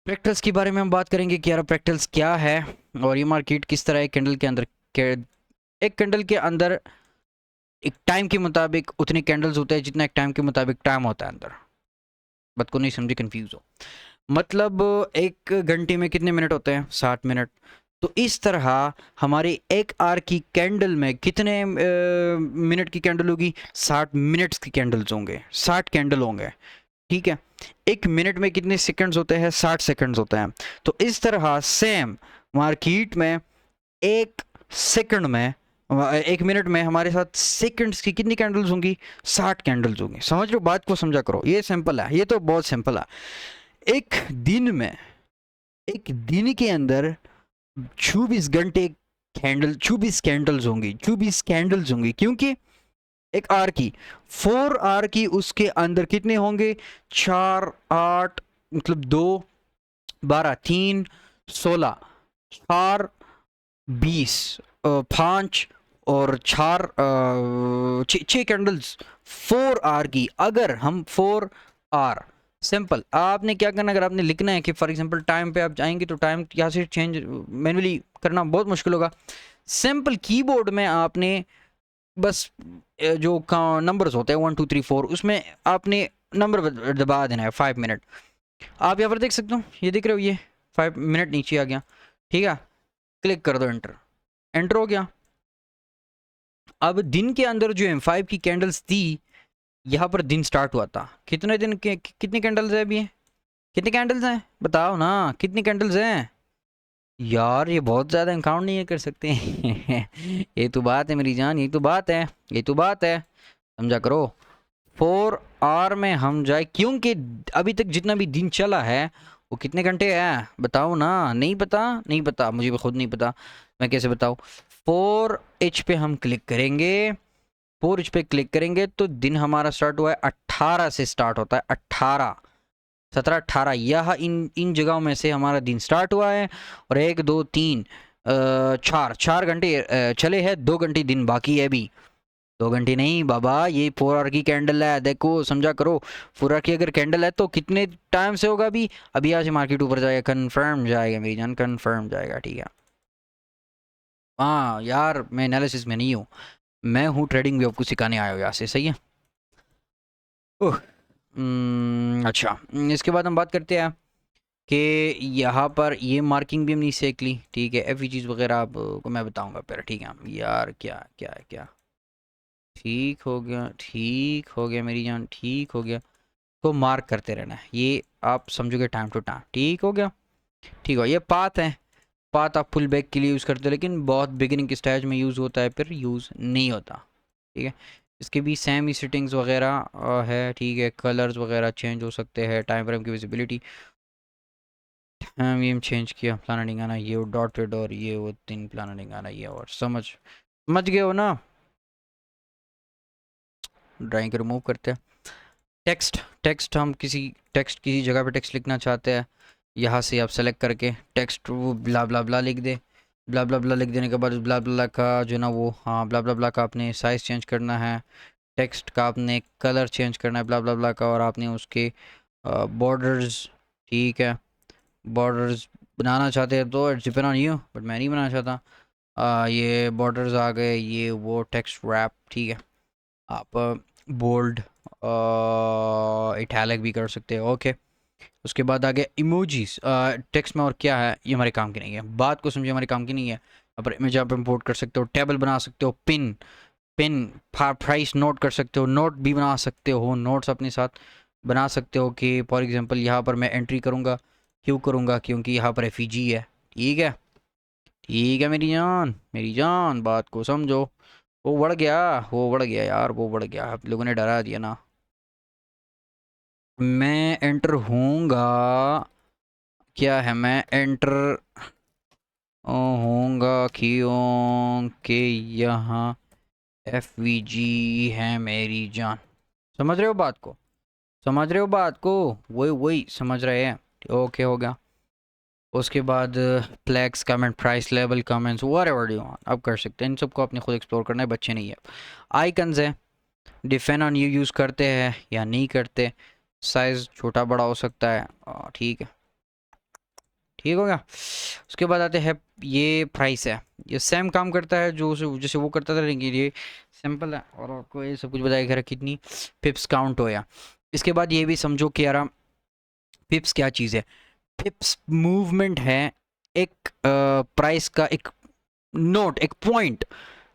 प्रैक्टल्स के बारे में हम बात करेंगे कि यार प्रैक्टल्स क्या है और ये मार्केट किस तरह है। कैंडल के अंदर एक कैंडल के अंदर एक टाइम के मुताबिक उतने कैंडल्स होते हैं जितना एक टाइम के मुताबिक टाइम होता है अंदर। बात को नहीं समझे, कंफ्यूज हो, मतलब एक घंटे में कितने मिनट होते हैं, 60 मिनट। तो इस तरह हमारे एक आवर की कैंडल में कितने मिनट की कैंडल होगी, 60 मिनट्स की कैंडल्स होंगे, 60 कैंडल होंगे, ठीक है। एक मिनट में कितने सेकंड्स होते हैं, 60 सेकंड्स होते हैं। तो इस तरह सेम मार्केट में एक सेकंड में, एक मिनट में हमारे साथ सेकंड्स की कितनी कैंडल्स होंगी, 60 कैंडल्स होंगी। समझ लो, बात को समझा करो, ये सिंपल है, ये तो बहुत सिंपल है। एक दिन में, एक दिन के अंदर 24 घंटे कैंडल, 24 कैंडल्स होंगी, 24 कैंडल्स होंगी, क्योंकि एक आर की 4 आर की उसके अंदर कितने होंगे, 4 8 मतलब 2 12 3 16 4 20 5 और 4 6 कैंडल्स 4 आर की। अगर हम 4 आर, सिंपल आपने क्या करना, अगर आपने लिखना है कि फॉर एग्जांपल टाइम पे आप जाएंगे तो टाइम यहाँ से चेंज मैन्युअली करना बहुत मुश्किल होगा। सिंपल कीबोर्ड में आपने बस जो नंबर्स होते हैं 1 2 3 4, उसमें आपने नंबर दबा देना है 5 मिनट। आप यहाँ पर देख सकते हो, ये दिख रहे हो, ये 5 मिनट नीचे आ गया, ठीक है। क्लिक कर दो, एंटर, एंटर हो गया। अब दिन के अंदर जो M5 की कैंडल्स थी, यहाँ पर दिन स्टार्ट हुआ था, कितने दिन के कितनी कैंडल्स है अभी, कितनी कैंडल्स हैं बताओ ना, कितनी कैंडल्स हैं यार, ये बहुत ज़्यादा हम काउंट नहीं कर सकते ये तो बात है मेरी जान, ये तो बात है, ये तो बात है, समझा करो। 4 आवर में हम जाए, क्योंकि अभी तक जितना भी दिन चला है वो कितने घंटे है बताओ ना, नहीं पता, नहीं पता, मुझे भी खुद नहीं पता, मैं कैसे बताऊँ। 4H पे हम क्लिक करेंगे, 4H पे क्लिक करेंगे तो दिन हमारा स्टार्ट हुआ है 18 से स्टार्ट होता है, 18 17 18, यह इन जगहों में से हमारा दिन स्टार्ट हुआ है। और 1 2 3 4 घंटे चले हैं, 2 घंटे दिन बाकी है अभी, 2 घंटे नहीं बाबा, ये 4 आवर की कैंडल है, देखो समझा करो। 4 आवर की अगर कैंडल है तो कितने टाइम से होगा अभी, अभी आज मार्केट ऊपर जाएगा, कन्फर्म जाएगा मेरी जान, कन्फर्म जाएगा, ठीक है। हाँ यार, मैं एनालिसिस में नहीं हूँ, मैं हूँ ट्रेडिंग भी आपको सिखाने आया हूँ यहाँ से, सही है। ओह अच्छा, इसके बाद हम बात करते हैं कि यहाँ पर ये मार्किंग भी हमने सीख ली, ठीक है। एफवीजीज वगैरह आपको मैं बताऊंगा फिर, ठीक है। यार क्या क्या क्या, ठीक हो गया, ठीक हो गया मेरी जान, ठीक हो गया। तो मार्क करते रहना है, ये आप समझोगे टाइम टू टाइम, ठीक हो गया। ठीक हो, ये पाथ है। पाथ आप फुल बैक के लिए यूज़ करते हो, लेकिन बहुत बिगिनिंग के स्टेज में यूज़ होता है, फिर यूज़ नहीं होता, ठीक है। इसके भी सेम ही सेटिंग्स वगैरह है, ठीक है। कलर्स वगैरह चेंज हो सकते हैं, टाइम फ्रेम की विजिबिलिटी हम चेंज किया, प्लानिंग आना ये, डॉटेड और ये वो 3 प्लानिंग आना ये, और समझ गए हो ना। ड्राइंग रिमूव करते हैं। टेक्स्ट टेक्स्ट हम किसी जगह पे टेक्स्ट लिखना चाहते हैं, यहाँ से आप सेलेक्ट करके टेक्स्ट वो ब्ला ब्ला ब्ला लिख दे। ब्ला ब्ला ब्ला लिख देने के बाद ब्ला ब्ला का जो ना वो, हाँ, ब्ला ब्ला ब्ला का आपने साइज़ चेंज करना है, टेक्स्ट का आपने कलर चेंज करना है ब्ला ब्ला ब्ला का, और आपने उसके बॉर्डर्स, ठीक है, बॉर्डर्स बनाना चाहते हैं तो it's depend on you, but मैं नहीं बनाना चाहता। ये बॉर्डर्स आ गए, ये वो टेक्स्ट रैप, ठीक है। आप बोल्ड इटैलिक भी कर सकते हो, ओके। उसके बाद आगे इमोजीज टेक्स्ट में, और क्या है ये हमारे काम की नहीं है, बात को समझिए, हमारे काम की नहीं है। अब इमेज आप इंपोर्ट कर सकते हो, टेबल बना सकते हो, पिन पिन प्राइस नोट कर सकते हो, नोट भी बना सकते हो, नोट्स अपने साथ बना सकते हो कि फॉर एग्जांपल यहाँ पर मैं एंट्री करूँगा, क्यों करूँगा, क्योंकि यहाँ पर एफईजी है, ठीक है। ठीक है मेरी जान बात को समझो। वो बढ़ गया, वो बढ़ गया यार, वो बढ़ गया, आप लोगों ने डरा दिया ना। मैं एंटर होऊंगा, क्या है, मैं एंटर होऊंगा क्योंकि यहाँ एफवीजी है मेरी जान। समझ रहे हो बात को, समझ रहे हो बात को, वही वही समझ रहे हैं। ओके हो गया। उसके बाद flags comment price level comments whatever you want आप कर सकते हैं, इन सबको आपने खुद एक्सप्लोर करना है, बच्चे नहीं है। आइकन्स है, डिफेंड ऑन यू यूज़ करते हैं या नहीं करते, साइज़ छोटा बड़ा हो सकता है, ठीक है, ठीक हो गया। उसके बाद आते हैं, ये प्राइस है, ये सेम काम करता है जो जैसे वो करता था, लेकिन ये सिंपल है और आपको ये सब कुछ बताया कितनी पिप्स काउंट हो या। इसके बाद ये भी समझो कि यार पिप्स क्या चीज़ है। पिप्स मूवमेंट है, एक प्राइस का एक नोट, एक पॉइंट,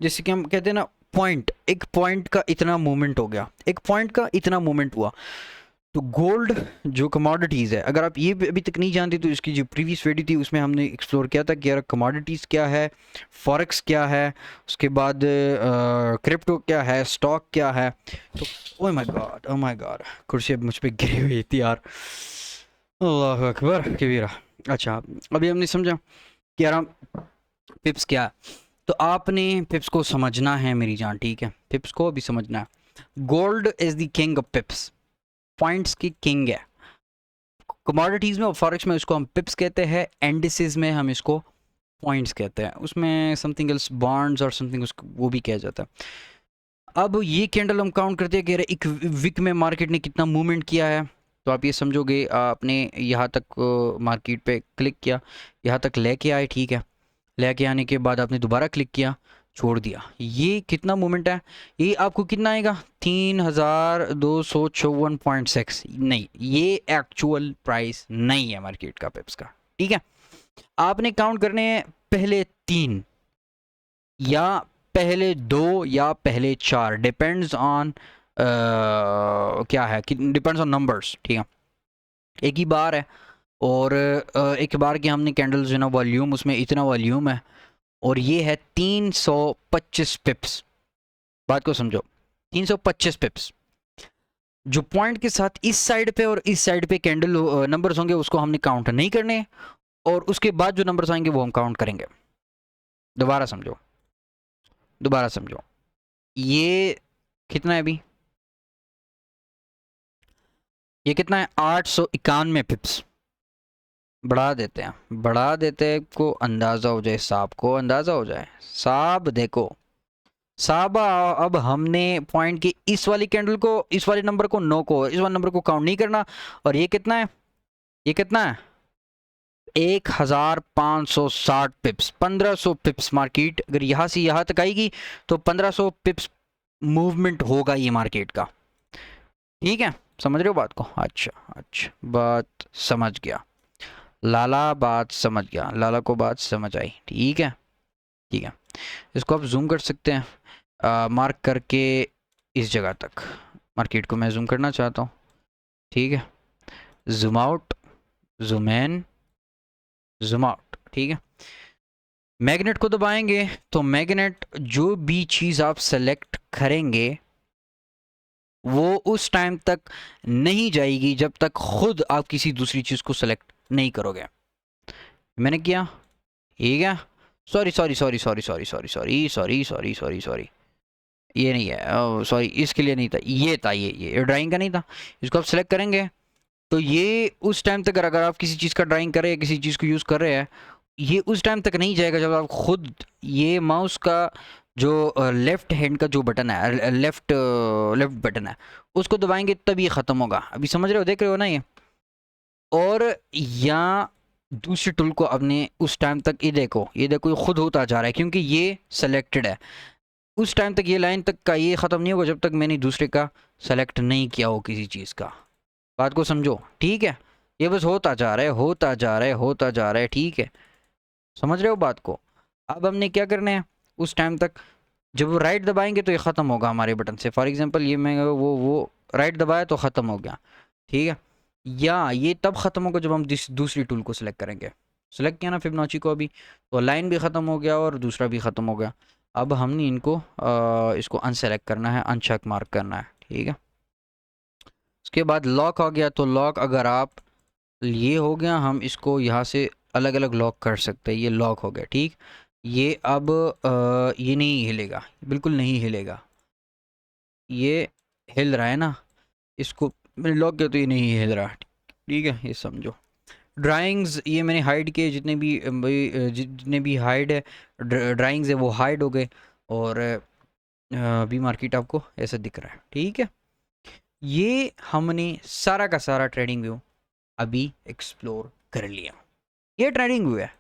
जैसे कि हम कहते हैं ना पॉइंट, एक पॉइंट का इतना मूवमेंट हो गया, एक पॉइंट का इतना मूवमेंट हुआ। तो गोल्ड जो कमोडिटीज़ है, अगर आप ये अभी तक नहीं जानते तो इसकी जो प्रीवियस वीडियो थी उसमें हमने एक्सप्लोर किया था कि यार कमोडिटीज़ क्या है, फॉरेक्स क्या है, उसके बाद क्रिप्टो क्या है, स्टॉक क्या है। तो oh my God, oh my God, कुर्सी अब मुझ पर गिरी हुई थी यार, अल्लाह अकबर कबीरा। अच्छा, अभी हमने समझा कि यार पिप्स क्या है, तो आपने पिप्स को समझना है मेरी जान, ठीक है, पिप्स को भी समझना है। Gold is the king of पिप्स, points की किंग है। कमोडिटीज़ में और फॉरेक्स में इसको हम पिप्स कहते हैं, एंडिसेस में हम इसको पॉइंट्स कहते हैं, उसमें समथिंग एल्स बॉन्ड्स और समथिंग उसको वो भी किया जाता है। अब ये कैंडल हम काउंट करते हैं कि एक वीक में मार्केट ने कितना मूवमेंट किया है, तो आप ये समझोगे आपने यहाँ तक मार्केट पे क्लिक किया, यहाँ तक लेके आए, ठीक है। लेके आने के बाद आपने दोबारा क्लिक किया, छोड़ दिया, ये कितना मूवमेंट है, ये आपको कितना आएगा 3254.6, नहीं ये एक्चुअल प्राइस नहीं है मार्केट का पिप्स का, ठीक है। आपने काउंट करने हैं पहले 3 या पहले 2 या पहले 4, डिपेंड्स ऑन क्या है कि डिपेंड्स ऑन नंबर्स, ठीक है। एक ही बार है, और एक बार की हमने कैंडल्स जो ना वॉल्यूम, उसमें इतना वॉल्यूम है, और ये है 325 पिप्स। बात को समझो, 325 पिप्स जो पॉइंट के साथ इस साइड पे और इस साइड पे कैंडल नंबर्स होंगे उसको हमने काउंट नहीं करने, और उसके बाद जो नंबर्स आएंगे वो हम काउंट करेंगे। दोबारा समझो, दोबारा समझो, ये कितना है अभी, ये कितना है 891 पिप्स। बढ़ा देते हैं, बढ़ा देते हैं, को अंदाज़ा हो जाए, साहब को अंदाज़ा हो जाए, साहब देखो साहब, अब हमने पॉइंट की इस वाली कैंडल को, इस वाले नंबर को, 9 को, इस वाले नंबर को काउंट नहीं करना। और ये कितना है, ये कितना है 1560 पिप्स, 1500 पिप्स मार्केट अगर यहाँ से यहाँ तक आएगी तो 1500 पिप्स मूवमेंट होगा ये मार्केट का, ठीक है। समझ रहे हो बात को, अच्छा अच्छा, बात समझ गया। लाला बात समझ गया, लाला को बात समझ आई। ठीक है, ठीक है। इसको आप जूम कर सकते हैं मार्क करके इस जगह तक। मार्केट को मैं जूम करना चाहता हूँ। ठीक है, zoom out, zoom in, zoom out. ठीक है, मैग्नेट को दबाएंगे तो मैग्नेट जो भी चीज़ आप सेलेक्ट करेंगे वो उस टाइम तक नहीं जाएगी जब तक खुद आप किसी दूसरी चीज़ को सेलेक्ट नहीं करोगे। मैंने किया, ये क्या, sorry sorry sorry sorry sorry sorry sorry sorry sorry sorry sorry, ये नहीं है, सॉरी इसके लिए नहीं था, ये था, ये ड्राइंग का नहीं था। इसको आप सेलेक्ट करेंगे तो ये उस टाइम तक, अगर आप किसी चीज़ का ड्राइंग कर रहे हैं, किसी चीज़ को यूज़ कर रहे हैं, ये उस टाइम तक नहीं जाएगा जब आप खुद ये माउस का जो लेफ्ट हैंड का जो बटन है, लेफ्ट लेफ्ट बटन है, उसको दबाएंगे तब ये ख़त्म होगा। अभी समझ रहे हो, देख रहे हो ना ये। और या दूसरे टूल को अपने उस टाइम तक, ये देखो ये खुद होता जा रहा है क्योंकि ये सेलेक्टेड है। उस टाइम तक ये लाइन तक का ये ख़त्म नहीं होगा जब तक मैंने दूसरे का सेलेक्ट नहीं किया हो किसी चीज़ का। बात को समझो, ठीक है। ये बस होता जा रहा है, होता जा रहा है, होता जा रहा है। ठीक है, समझ रहे हो बात को। अब हमने क्या करना है, उस टाइम तक जब वो राइट दबाएंगे तो ये ख़त्म होगा हमारे बटन से। फॉर एग्जांपल ये मैं वो राइट दबाया तो ख़त्म हो गया। ठीक है, या ये तब ख़त्म होगा जब हम दूसरी टूल को सिलेक्ट करेंगे। सिलेक्ट किया ना फिबोनाची को अभी, तो लाइन भी ख़त्म हो गया और दूसरा भी ख़त्म हो गया। अब हमने इनको इसको अनसेलेक्ट करना है, अनचेक मार्क करना है। ठीक है, उसके बाद लॉक हो गया, तो लॉक अगर आप, ये हो गया, हम इसको यहाँ से अलग अलग लॉक कर सकते हैं। ये लॉक हो गया, ठीक। ये अब ये नहीं हिलेगा, बिल्कुल नहीं हिलेगा। ये हिल रहा है ना, इसको मैंने लॉक किया तो ये नहीं हिल रहा। ठीक है, ये समझो। ड्राइंग्स ये मैंने हाइड किए, जितने भी जितने भी हाइड है ड्राइंग्स है वो हाइड हो गए। और बी मार्केट आपको ऐसा दिख रहा है। ठीक है, ये हमने सारा का सारा ट्रेडिंग व्यू अभी एक्सप्लोर कर लिया। ये ट्रेडिंग व्यू है,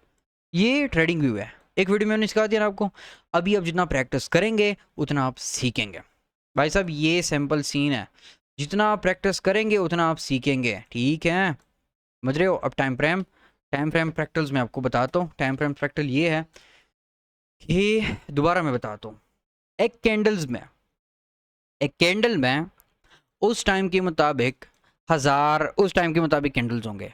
ये ट्रेडिंग व्यू है। एक वीडियो में मैंने सिखा दिया ना आपको। अभी आप जितना प्रैक्टिस करेंगे उतना आप सीखेंगे। भाई साहब ये सैम्पल सीन है, जितना आप प्रैक्टिस करेंगे उतना आप सीखेंगे। ठीक है, समझ रहे हो। अब टाइम फ्रेम प्रैक्टिस मैं आपको बताता हूँ। टाइम फ्रेम प्रैक्टिस ये है कि, दोबारा मैं बताता हूँ, एक कैंडल में उस टाइम के मुताबिक उस टाइम के मुताबिक कैंडल्स होंगे।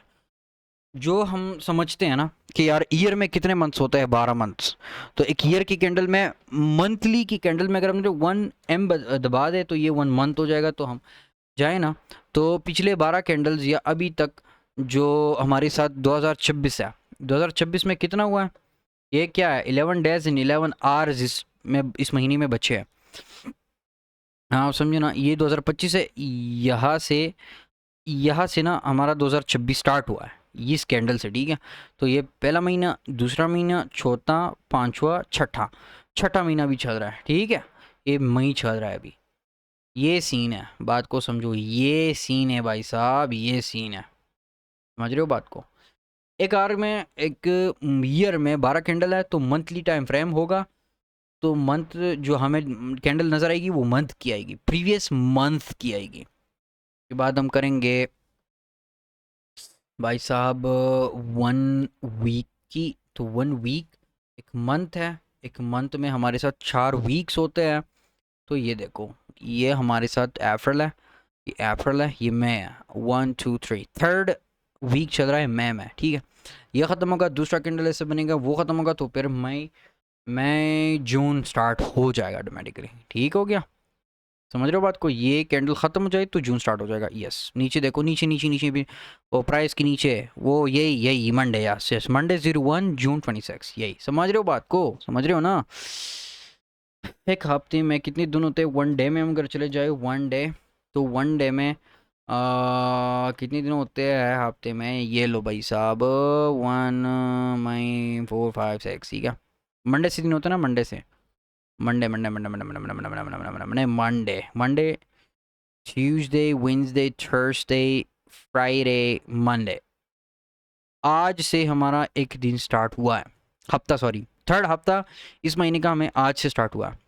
जो हम समझते हैं ना कि यार ईयर में कितने मंथ्स होते हैं, 12 मंथ्स। तो एक ईयर की कैंडल में, मंथली की कैंडल में अगर हम 1 M दबा दे तो ये 1 मंथ हो जाएगा। तो हम जाए ना, तो पिछले 12 कैंडल्स या अभी तक जो हमारे साथ 2026 है, 2026 में कितना हुआ है, ये क्या है, 11 डेज इन 11 आवर्स इसमें, इस महीने में बचे हैं। हाँ आप समझे ना, ये 2025 है। यहाँ से ना हमारा 2026 स्टार्ट हुआ है इस कैंडल से। ठीक है, तो ये पहला महीना, दूसरा महीना, चौथा, पांचवा, छठा महीना भी चल रहा है। ठीक है, ये मई चल रहा है अभी। ये सीन है, बात को समझो, ये सीन है भाई साहब, ये सीन है। समझ रहे हो बात को। एक आर में, एक ईयर में 12 कैंडल है तो मंथली टाइम फ्रेम होगा। तो मंथ जो हमें कैंडल नज़र आएगी वो मंथ की आएगी, प्रीवियस मंथ की आएगी। के बाद हम करेंगे भाई साहब 1 वीक की। तो 1 वीक एक मंथ है, एक मंथ में हमारे साथ 4 वीक्स होते हैं। तो ये देखो, ये हमारे साथ अप्रैल है, ये अप्रैल है, ये मई है। 1 2 3 थर्ड वीक चल रहा है मई में। ठीक है, ये ख़त्म होगा, दूसरा कैंडल ऐसे बनेगा, वो ख़त्म होगा, तो फिर मई जून स्टार्ट हो जाएगा ऑटोमेटिकली। ठीक हो गया, समझ रहे हो बात को। ये कैंडल ख़त्म हो जाए तो जून स्टार्ट हो जाएगा। यस, नीचे देखो, नीचे नीचे नीचे भी वो प्राइस के नीचे वो यही मंडे, यस यस, मंडे 01 जून 26, यही। समझ रहे हो बात को, समझ रहे हो ना। एक हफ्ते में कितने दिन होते हैं, 1 डे में हम अगर चले जाए 1 डे, तो 1 डे में कितने दिन होते हैं हफ्ते में। ये लो भाई साहब, 1 मई 4 5 6, ठीक है। मंडे से दिन होता है ना, मंडे से, Monday Monday Monday Monday Monday Monday Monday Monday Monday Monday Monday Monday, Tuesday, Wednesday, Thursday, Friday, Monday. आज से हमारा एक दिन स्टार्ट हुआ है, हफ्ता, सॉरी थर्ड हफ्ता इस महीने का हमें आज से स्टार्ट हुआ है।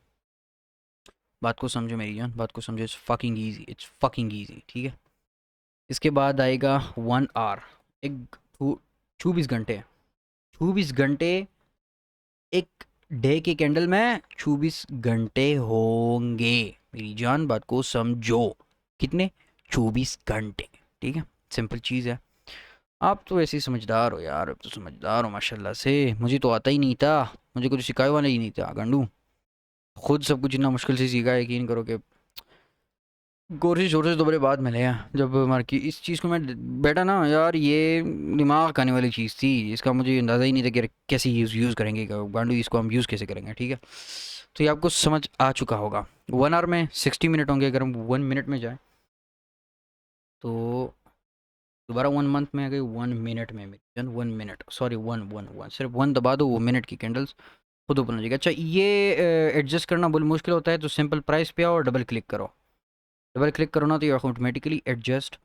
बात को समझो मेरी जान, बात को समझो। It's fucking easy, it's fucking easy. ठीक है, इसके बाद आएगा 1 आवर, एक 24 घंटे, 24 घंटे एक डे के कैंडल में 24 घंटे होंगे। मेरी जान बात को समझो, कितने? 24 घंटे। ठीक है, सिंपल चीज़ है। आप तो ऐसे ही समझदार हो यार, अब तो समझदार हो माशाल्लाह से। मुझे तो आता ही नहीं था, मुझे कुछ सिखाए वाला ही नहीं था गंडू। खुद सब कुछ इतना मुश्किल से सीखा है, यकीन करो कि कोशिश वोशिश तो बड़े बाद में ले आया। जब हमारे की इस चीज़ को मैं बैठा ना यार, ये दिमाग खाने वाली चीज़ थी, इसका मुझे अंदाज़ा ही नहीं था कि कैसे यूज़ करेंगे गांडू, इसको हम यूज़ कैसे करेंगे। ठीक है, तो ये आपको समझ आ चुका होगा। 1 आवर में 60 मिनट होंगे, अगर हम 1 मिनट में जाए तो दोबारा 1 मंथ में आ गई 1 मिनट में। मेरी 1 minute, sorry, one one one, सिर्फ वन दबा दो, वो मिनट की कैंडल्स खुद ओपन हो जाएगी। अच्छा, ये एडजस्ट करना बहुत मुश्किल होता है, तो सिंपल प्राइस पे आओ और डबल क्लिक करो। डबल क्लिक करो ना तो ये ऑटोमेटिकली एडजस्ट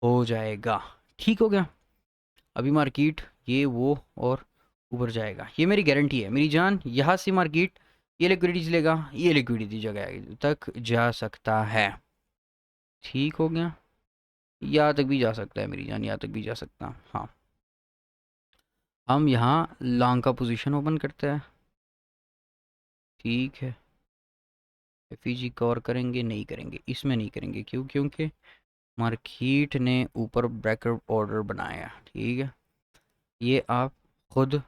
हो जाएगा। ठीक हो गया। अभी मार्केट ये वो और ऊपर जाएगा, ये मेरी गारंटी है मेरी जान। यहाँ से मार्केट ये लिक्विडिटी लेगा, ये लिक्विडिटी जगह तक जा सकता है। ठीक हो गया, यहाँ तक भी जा सकता है मेरी जान, यहाँ तक भी जा सकता। हाँ, हम यहाँ लॉन्ग का पोजीशन ओपन करते हैं। ठीक है, एफईजी कवर करेंगे? नहीं करेंगे, इसमें नहीं करेंगे। क्यों? क्योंकि मार्केट ने ऊपर ब्रेकआउट ऑर्डर बनाया। ठीक है, ये आप खुद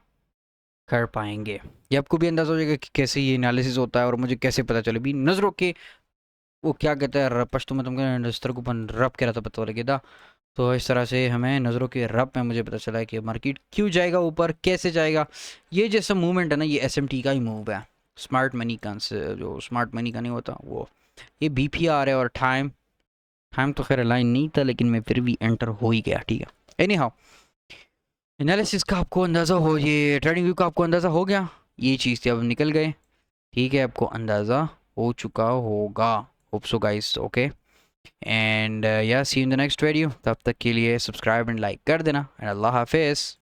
कर पाएंगे। ये आपको भी अंदाज़ा हो जाएगा कि कैसे ये एनालिसिस होता है और मुझे कैसे पता चले भी नज़रों के वो क्या कहते हैं रपश, तो मैं तुमको नजर को रब कह रहा था, पता लगे था। तो इस तरह से हमें नज़रों के रब में मुझे पता चला है कि मार्केट क्यों जाएगा ऊपर, कैसे जाएगा। ये जैसा मूवमेंट है ना, ये एसएमटी का ही मूव है, स्मार्ट मनी का, जो स्मार्ट मनी का नहीं होता वो। ये बीपीआर है और टाइम, टाइम तो खैर अलाइन नहीं था, लेकिन मैं फिर भी एंटर हो ही गया। ठीक है, एनी हाउ, एनालिसिस का आपको अंदाज़ा हो, ये ट्रेडिंग व्यू का आपको अंदाज़ा हो गया। ये चीज़ थी, अब निकल गए। ठीक है, आपको अंदाज़ा हो चुका होगा। Hope so guys, okay. And या सी इन द नेक्स्ट वीडियो। तब तक के लिए सब्सक्राइब एंड लाइक कर देना, एंड अल्लाह हाफिज़।